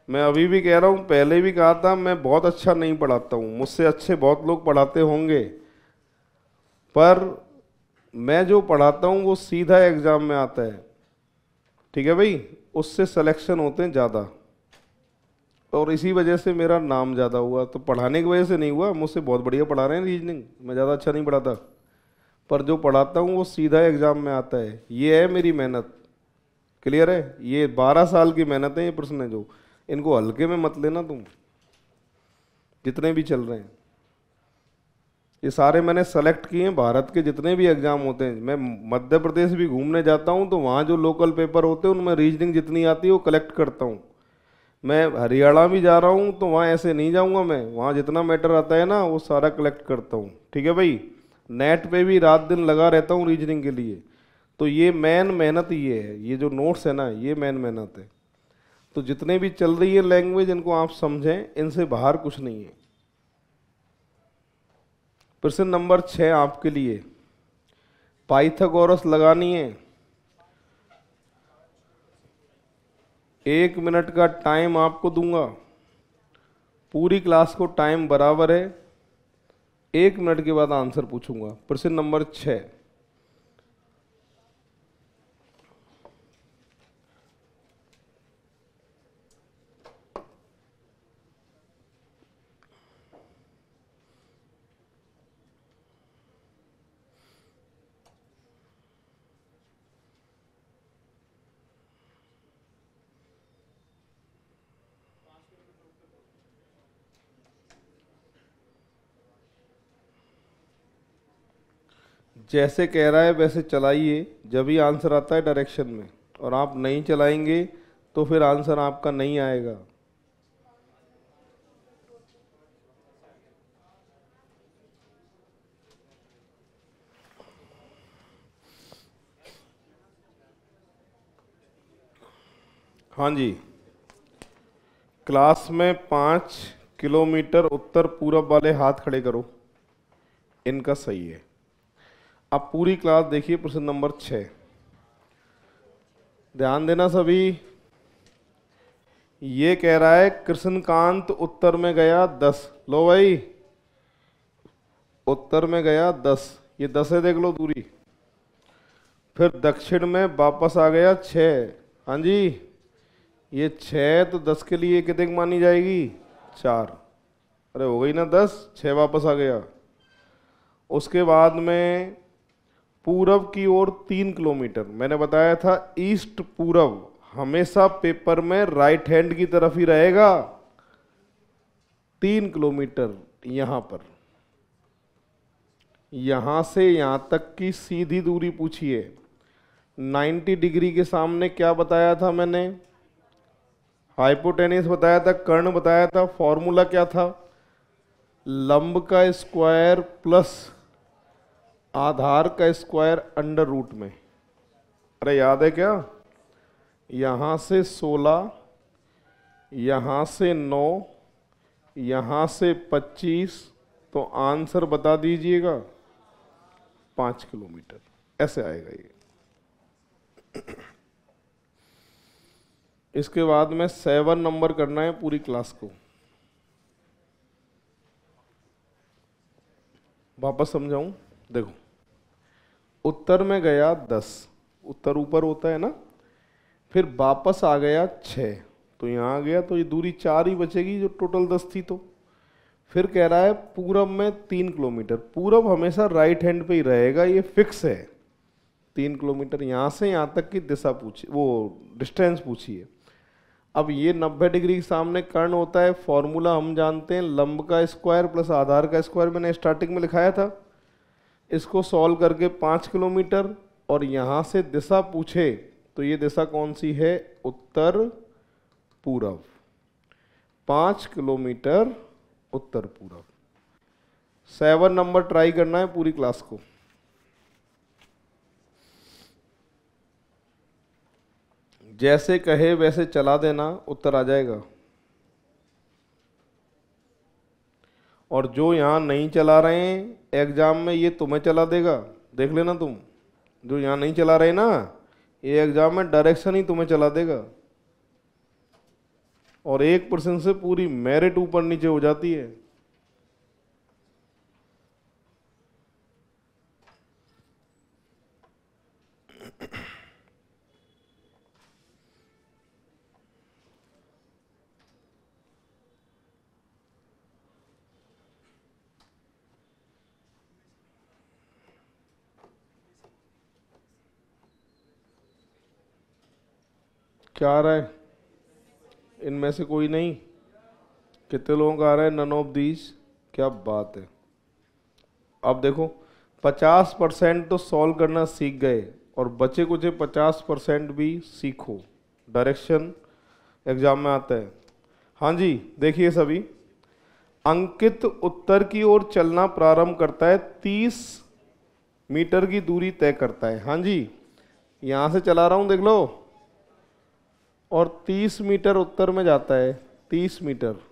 A: मैं अभी भी कह रहा हूं, पहले भी कहा था, मैं बहुत अच्छा नहीं पढ़ाता हूं, मुझसे अच्छे बहुत लोग पढ़ाते होंगे, पर मैं जो पढ़ाता हूं वो सीधा एग्जाम में आता है। ठीक है भाई, उससे सिलेक्शन होते हैं ज़्यादा, और इसी वजह से मेरा नाम ज़्यादा हुआ। तो पढ़ाने की वजह से नहीं हुआ, मुझसे बहुत बढ़िया पढ़ा रहे हैं रीजनिंग, मैं ज़्यादा अच्छा नहीं पढ़ाता, पर जो पढ़ाता हूँ वो सीधा एग्जाम में आता है। ये है मेरी मेहनत, क्लियर है? ये 12 साल की मेहनत है। ये प्रश्न है जो, इनको हल्के में मत लेना तुम, जितने भी चल रहे हैं ये सारे मैंने सेलेक्ट किए हैं। भारत के जितने भी एग्जाम होते हैं, मैं मध्य प्रदेश भी घूमने जाता हूँ तो वहाँ जो लोकल पेपर होते हैं उनमें रीजनिंग जितनी आती है वो कलेक्ट करता हूँ। मैं हरियाणा भी जा रहा हूँ तो वहाँ ऐसे नहीं जाऊँगा मैं, वहाँ जितना मैटर आता है ना वो सारा कलेक्ट करता हूँ। ठीक है भाई, नेट पे भी रात दिन लगा रहता हूँ रीजनिंग के लिए। तो ये मेन मेहनत ये है, ये जो नोट्स है ना ये मेन मेहनत है। तो जितने भी चल रही है लैंग्वेज, इनको आप समझें, इनसे बाहर कुछ नहीं है। प्रश्न नंबर 6 आपके लिए, पाइथागोरस लगानी है। 1 मिनट का टाइम आपको दूंगा, पूरी क्लास को टाइम बराबर है। 1 मिनट के बाद आंसर पूछूंगा। प्रश्न नंबर 6, जैसे कह रहा है वैसे चलाइए, जब भी आंसर आता है डायरेक्शन में, और आप नहीं चलाएंगे तो फिर आंसर आपका नहीं आएगा। हाँ जी, क्लास में 5 किलोमीटर उत्तर पूरब वाले हाथ खड़े करो, इनका सही है। अब पूरी क्लास देखिए। प्रश्न नंबर 6, ध्यान देना सभी। ये कह रहा है कृष्णकांत उत्तर में गया 10। लो भाई, उत्तर में गया 10, ये 10 है, देख लो दूरी। फिर दक्षिण में वापस आ गया 6। हाँ जी, ये 6 तो 10 के लिए कितने की मानी जाएगी? 4। अरे हो गई ना 10, 6 वापस आ गया। उसके बाद में पूरब की ओर 3 किलोमीटर, मैंने बताया था ईस्ट पूरब हमेशा पेपर में राइट हैंड की तरफ ही रहेगा। 3 किलोमीटर यहां पर, यहां से यहां तक की सीधी दूरी पूछिए। 90 डिग्री के सामने क्या बताया था मैंने? हाइपोटेनिस बताया था, कर्ण बताया था। फॉर्मूला क्या था? लंब का स्क्वायर प्लस आधार का स्क्वायर अंडर रूट में, अरे याद है क्या, यहाँ से 16, यहाँ से 9, यहाँ से 25, तो आंसर बता दीजिएगा 5 किलोमीटर, ऐसे आएगा ये। इसके बाद में 7 नंबर करना है पूरी क्लास को। वापस समझाऊं, देखो उत्तर में गया 10, उत्तर ऊपर होता है ना, फिर वापस आ गया 6, तो यहाँ आ गया, तो ये दूरी 4 ही बचेगी जो टोटल 10 थी। तो फिर कह रहा है पूरब में 3 किलोमीटर, पूरब हमेशा राइट हैंड पे ही रहेगा, ये फिक्स है 3 किलोमीटर। यहाँ से यहाँ तक की दिशा पूछी, वो डिस्टेंस पूछी है। अब ये 90 डिग्री के सामने कर्ण होता है, फॉर्मूला हम जानते हैं, लंब का स्क्वायर प्लस आधार का स्क्वायर, मैंने स्टार्टिंग में लिखाया था। इसको सॉल्व करके 5 किलोमीटर, और यहाँ से दिशा पूछे तो ये दिशा कौन सी है, उत्तर पूरब, 5 किलोमीटर उत्तर पूरब। 7 नंबर ट्राई करना है पूरी क्लास को। जैसे कहे वैसे चला देना, उत्तर आ जाएगा। और जो यहाँ नहीं चला रहे हैं एग्जाम में, ये तुम्हें चला देगा, देख लेना तुम। जो यहाँ नहीं चला रहे ना, ये एग्जाम में डायरेक्शन ही तुम्हें चला देगा, और 1% से पूरी मेरिट ऊपर नीचे हो जाती है। क्या आ रहा है इनमें से कोई नहीं? कितने लोगों का आ रहा है नन ऑफ दीज? क्या बात है। अब देखो 50% तो सॉल्व करना सीख गए, और बचे कुछ 50% भी सीखो, डायरेक्शन एग्जाम में आता है। हाँ जी, देखिए सभी, अंकित उत्तर की ओर चलना प्रारंभ करता है, 30 मीटर की दूरी तय करता है। हाँ जी, यहाँ से चला रहा हूँ देख लो, और 30 मीटर उत्तर में जाता है, 30 मीटर।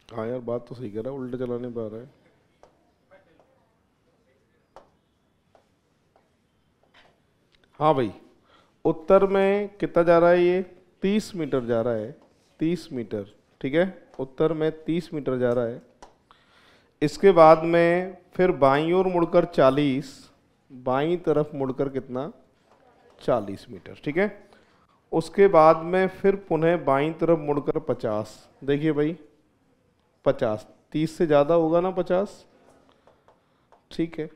A: हाँ यार, बात तो सही कह रहा है, उल्टा चला नहीं पा रहा है। हाँ भाई, उत्तर में कितना जा रहा है ये, 30 मीटर जा रहा है, 30 मीटर, ठीक है, उत्तर में 30 मीटर जा रहा है। इसके बाद में फिर बाईं ओर मुड़कर 40, बाईं तरफ मुड़कर कितना, 40 मीटर, ठीक है। उसके बाद में फिर पुनः बाईं तरफ मुड़कर 50, देखिए भाई 50, 30 से ज़्यादा होगा ना 50, ठीक है।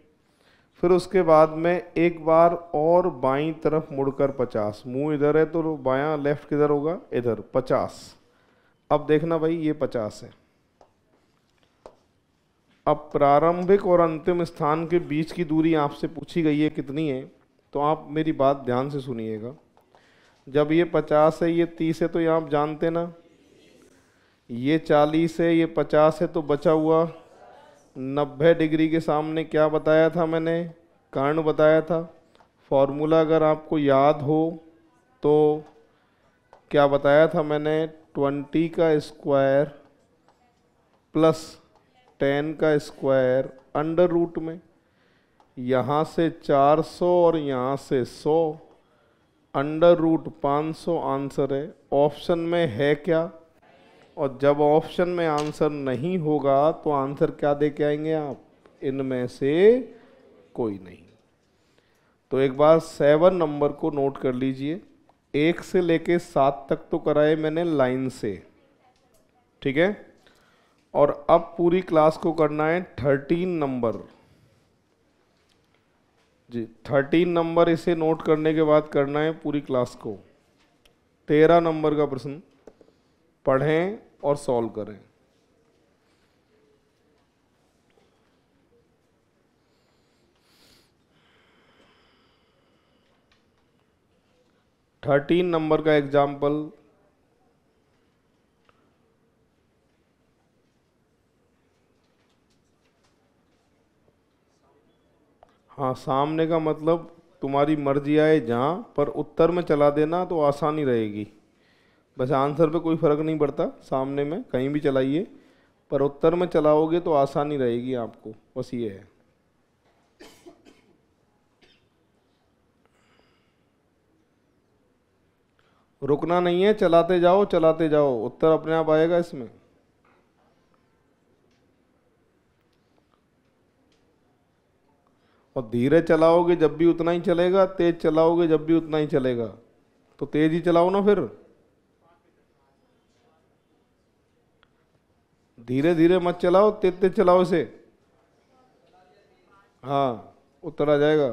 A: फिर उसके बाद में एक बार और बाईं तरफ मुड़कर 50, मुंह इधर है तो बायां लेफ्ट किधर होगा, इधर, 50। अब देखना भाई ये 50 है। अब प्रारंभिक और अंतिम स्थान के बीच की दूरी आपसे पूछी गई है कितनी है, तो आप मेरी बात ध्यान से सुनिएगा। जब ये 50 है, ये 30 है, तो ये आप जानते ना, ये 40 है, ये 50 है, तो बचा हुआ 90 डिग्री के सामने क्या बताया था मैंने, कर्ण बताया था। फॉर्मूला अगर आपको याद हो तो क्या बताया था मैंने, 20 का स्क्वायर प्लस 10 का स्क्वायर अंडर रूट में, यहाँ से 400 और यहाँ से 100, अंडर रूट 500 आंसर है। ऑप्शन में है क्या, और जब ऑप्शन में आंसर नहीं होगा तो आंसर क्या दे के आएंगे आप, इनमें से कोई नहीं। तो एक बार 7 नंबर को नोट कर लीजिए। 1 से लेके 7 तक तो कराए मैंने लाइन से, ठीक है। और अब पूरी क्लास को करना है 13 नंबर जी। 13 नंबर इसे नोट करने के बाद करना है पूरी क्लास को। 13 नंबर का प्रश्न पढ़ें और सॉल्व करें। थर्टीन नंबर का एग्जाम्पल, हाँ सामने का मतलब तुम्हारी मर्जी आए जहाँ पर उत्तर में चला देना तो आसानी रहेगी। वैसे आंसर पे कोई फर्क नहीं पड़ता, सामने में कहीं भी चलाइए, पर उत्तर में चलाओगे तो आसानी रहेगी आपको, बस ये है। रुकना नहीं है, चलाते जाओ, उत्तर अपने आप आएगा इसमें। और धीरे चलाओगे जब भी उतना ही चलेगा, तेज चलाओगे जब भी उतना ही चलेगा। तो तेज ही चलाओ ना फिर, धीरे धीरे मत चलाओ, तेज तेज चलाओ इसे। हाँ उत्तर आ जाएगा।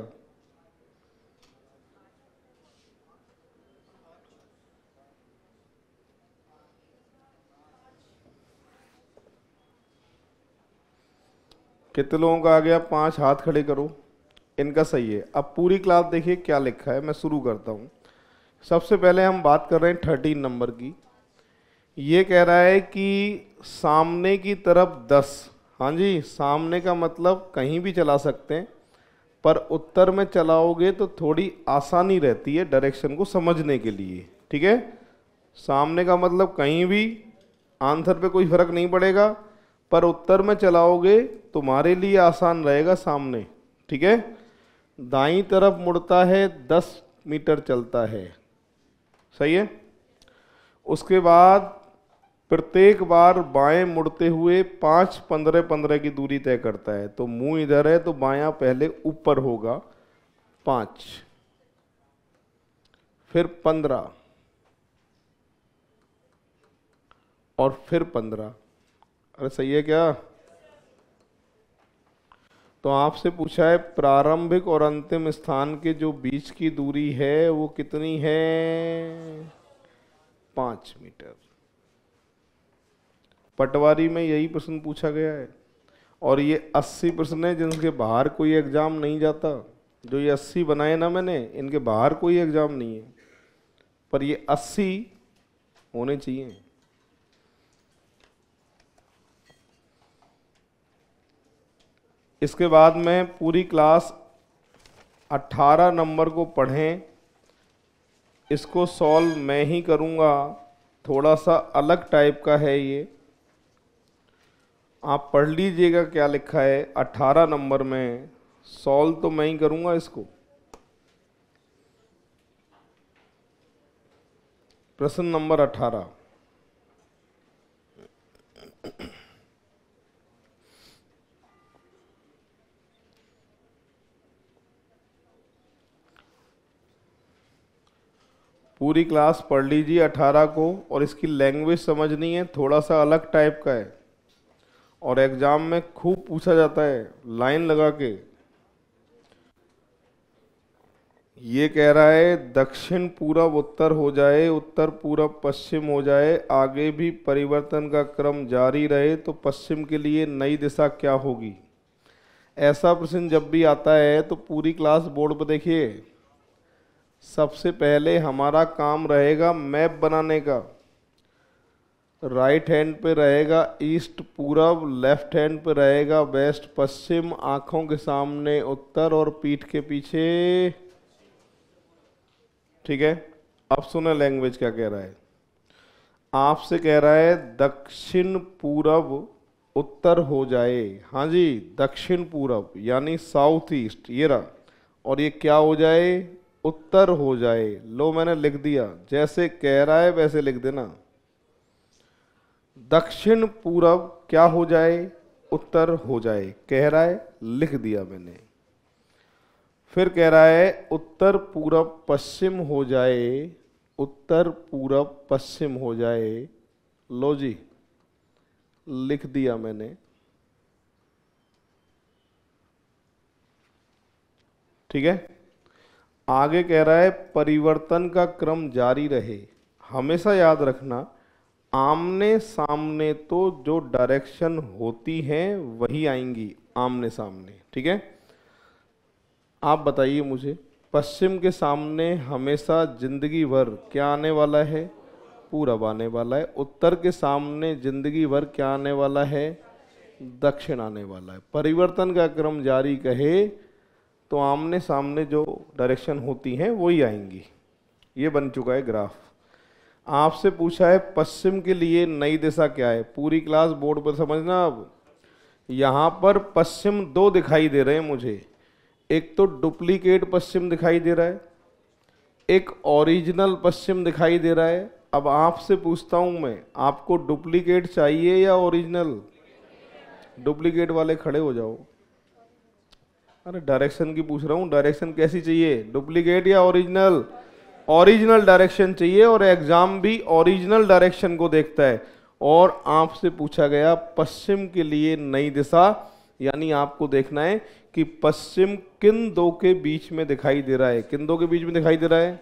A: कितने लोगों का आ गया? 5 हाथ खड़े करो। इनका सही है। अब पूरी क्लास देखिए क्या लिखा है, मैं शुरू करता हूँ। सबसे पहले हम बात कर रहे हैं 13 नंबर की। ये कह रहा है कि सामने की तरफ 10, हाँ जी, सामने का मतलब कहीं भी चला सकते हैं, पर उत्तर में चलाओगे तो थोड़ी आसानी रहती है डायरेक्शन को समझने के लिए, ठीक है। सामने का मतलब कहीं भी, आंसर पे कोई फर्क नहीं पड़ेगा, पर उत्तर में चलाओगे तुम्हारे लिए आसान रहेगा सामने, ठीक है। दाईं तरफ मुड़ता है 10 मीटर चलता है, सही है। उसके बाद प्रत्येक बार बाएं मुड़ते हुए 5 15 15 की दूरी तय करता है। तो मुंह इधर है तो बायां पहले ऊपर होगा 5, फिर 15 और फिर 15। अरे सही है क्या? तो आपसे पूछा है प्रारंभिक और अंतिम स्थान के जो बीच की दूरी है वो कितनी है? 5 मीटर। पटवारी में यही प्रश्न पूछा गया है। और ये 80 प्रश्न है जिनके बाहर कोई एग्जाम नहीं जाता। जो ये 80 बनाए ना मैंने, इनके बाहर कोई एग्जाम नहीं है, पर ये 80 होने चाहिए। इसके बाद में पूरी क्लास 18 नंबर को पढ़ें। इसको सॉल्व मैं ही करूँगा, थोड़ा सा अलग टाइप का है ये। आप पढ़ लीजिएगा क्या लिखा है 18 नंबर में। सॉल्व तो मैं ही करूँगा इसको। प्रश्न नंबर 18। पूरी क्लास पढ़ लीजिए 18 को, और इसकी लैंग्वेज समझनी है, थोड़ा सा अलग टाइप का है और एग्जाम में खूब पूछा जाता है लाइन लगा के। ये कह रहा है दक्षिण पूरब उत्तर हो जाए, उत्तर पूरब पश्चिम हो जाए, आगे भी परिवर्तन का क्रम जारी रहे तो पश्चिम के लिए नई दिशा क्या होगी? ऐसा प्रश्न जब भी आता है तो पूरी क्लास बोर्ड पर देखिए, सबसे पहले हमारा काम रहेगा मैप बनाने का। राइट हैंड पे रहेगा ईस्ट पूरब, लेफ्ट हैंड पे रहेगा वेस्ट पश्चिम, आंखों के सामने उत्तर और पीठ के पीछे, ठीक है। अब सुने लैंग्वेज क्या कह रहा है। आपसे कह रहा है दक्षिण पूरब उत्तर हो जाए, हाँ जी, दक्षिण पूरब यानी साउथ ईस्ट, ये रहा, और ये क्या हो जाए? उत्तर हो जाए। लो मैंने लिख दिया, जैसे कह रहा है वैसे लिख देना। दक्षिण पूरब क्या हो जाए, उत्तर हो जाए, कह रहा है, लिख दिया मैंने। फिर कह रहा है उत्तर पूरब पश्चिम हो जाए, उत्तर पूरब पश्चिम हो जाए, लो जी लिख दिया मैंने। ठीक है, आगे कह रहा है परिवर्तन का क्रम जारी रहे। हमेशा याद रखना, आमने सामने तो जो डायरेक्शन होती हैं वही आएंगी आमने सामने। ठीक है, आप बताइए मुझे, पश्चिम के सामने हमेशा जिंदगी भर क्या आने वाला है, पूरब आने वाला है। उत्तर के सामने जिंदगी भर क्या आने वाला है, दक्षिण आने वाला है। परिवर्तन का क्रम जारी कहे तो आमने सामने जो डायरेक्शन होती हैं वही आएंगी। ये बन चुका है ग्राफ। आपसे पूछा है पश्चिम के लिए नई दिशा क्या है, पूरी क्लास बोर्ड पर समझना। अब यहाँ पर पश्चिम दो दिखाई दे रहे हैं मुझे, एक तो डुप्लीकेट पश्चिम दिखाई दे रहा है, एक ओरिजिनल पश्चिम दिखाई दे रहा है। अब आपसे पूछता हूं मैं, आपको डुप्लीकेट चाहिए या ओरिजिनल? डुप्लीकेट वाले खड़े हो जाओ। अरे डायरेक्शन की पूछ रहा हूँ, डायरेक्शन कैसी चाहिए, डुप्लीकेट या ओरिजिनल? ओरिजिनल डायरेक्शन चाहिए, और एग्जाम भी ओरिजिनल डायरेक्शन को देखता है। और आपसे पूछा गया पश्चिम के लिए नई दिशा, यानी आपको देखना है कि पश्चिम किन दो के बीच में दिखाई दे रहा है, किन दो के बीच में दिखाई दे रहा है।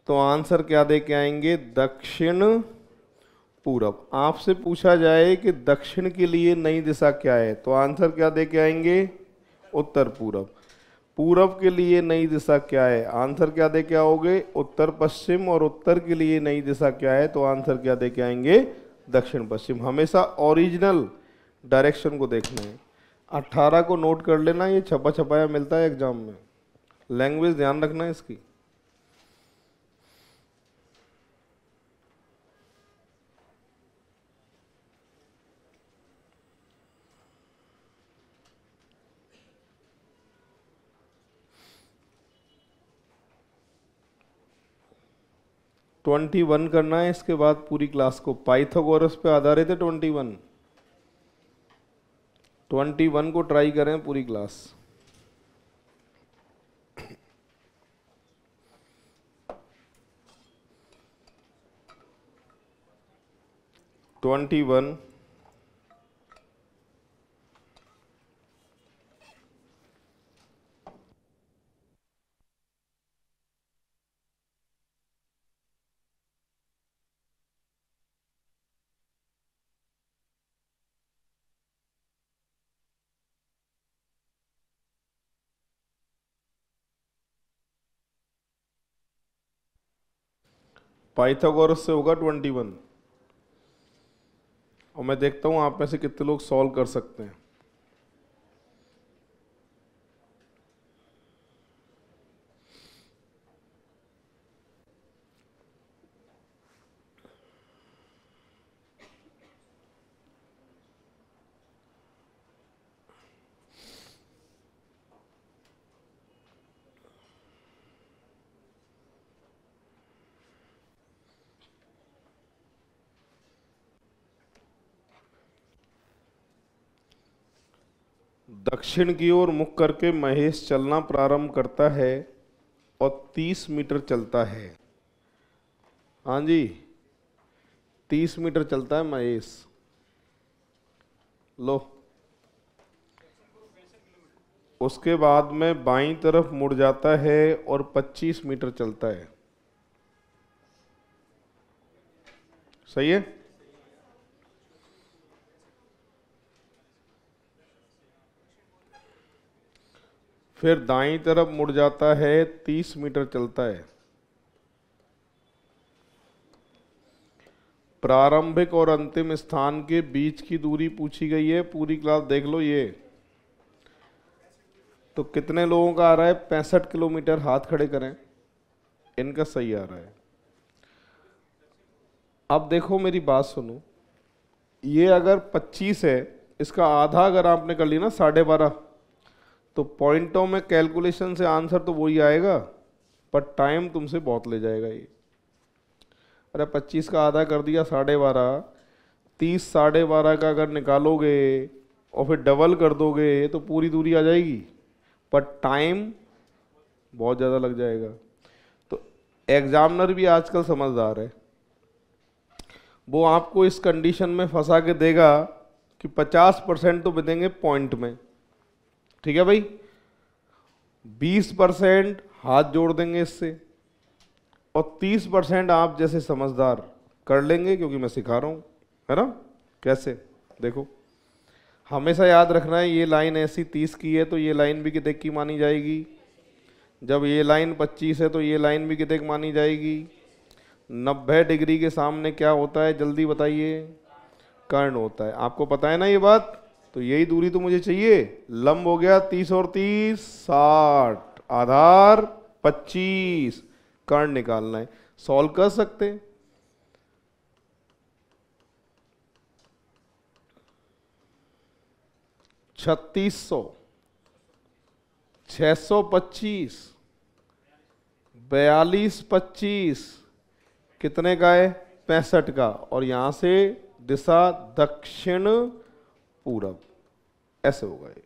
A: तो आंसर क्या दे के आएंगे, दक्षिण पूरब। आपसे पूछा जाए कि दक्षिण के लिए नई दिशा क्या है, तो आंसर क्या दे के आएंगे, उत्तर पूरब। पूरब के लिए नई दिशा क्या है, आंसर क्या दे के आओगे, उत्तर पश्चिम। और उत्तर के लिए नई दिशा क्या है, तो आंसर क्या दे के आएंगे, दक्षिण पश्चिम। हमेशा ओरिजिनल डायरेक्शन को देखना है। 18 को नोट कर लेना, ये छपा छपाया मिलता है एग्जाम में, लैंग्वेज ध्यान रखना है इसकी। ट्वेंटी 21 करना है इसके बाद पूरी क्लास को, पाइथागोरस पे आधारित है 21। 21 को ट्राई करें पूरी क्लास। ट्वेंटी 21 पाइथागोरस से होगा 21। और मैं देखता हूं आप में से कितने लोग सॉल्व कर सकते हैं। दक्षिण की ओर मुख करके महेश चलना प्रारंभ करता है और 30 मीटर चलता है। हाँ जी, 30 मीटर चलता है महेश। लो, उसके बाद में बाईं तरफ मुड़ जाता है और 25 मीटर चलता है। सही है? फिर दाईं तरफ मुड़ जाता है, 30 मीटर चलता है। प्रारंभिक और अंतिम स्थान के बीच की दूरी पूछी गई है, पूरी क्लास देख लो। ये तो कितने लोगों का आ रहा है, 65 किलोमीटर, हाथ खड़े करें। इनका सही आ रहा है। अब देखो मेरी बात सुनो, ये अगर 25 है, इसका आधा अगर आपने कर लिया ना 12.5, तो पॉइंटों में कैलकुलेशन से आंसर तो वही आएगा, पर टाइम तुमसे बहुत ले जाएगा ये। अरे 25 का आधा कर दिया 12.5, 30 12.5 का अगर निकालोगे और फिर डबल कर दोगे तो पूरी दूरी आ जाएगी, पर टाइम बहुत ज़्यादा लग जाएगा। तो एग्जामिनर भी आजकल समझदार है, वो आपको इस कंडीशन में फंसा के देगा कि 50% तो देंगे पॉइंट में, ठीक है भाई, 20% हाथ जोड़ देंगे इससे, और 30% आप जैसे समझदार कर लेंगे, क्योंकि मैं सिखा रहा हूँ, है ना। कैसे, देखो हमेशा याद रखना है, ये लाइन ऐसी 30 की है तो ये लाइन भी कितने की मानी जाएगी, जब ये लाइन 25 है तो ये लाइन भी कितने की मानी जाएगी। 90 डिग्री के सामने क्या होता है, जल्दी बताइए, कर्ण होता है। आपको पता है ना ये बात, तो यही दूरी तो मुझे चाहिए। लंब हो गया 30 और 30 60, आधार 25, कर्ण निकालना है। सॉल्व कर सकते हैं। $3600, 625, 4225 कितने का है, 65 का, और यहां से दिशा दक्षिण पूरब, ऐसे होगा ये।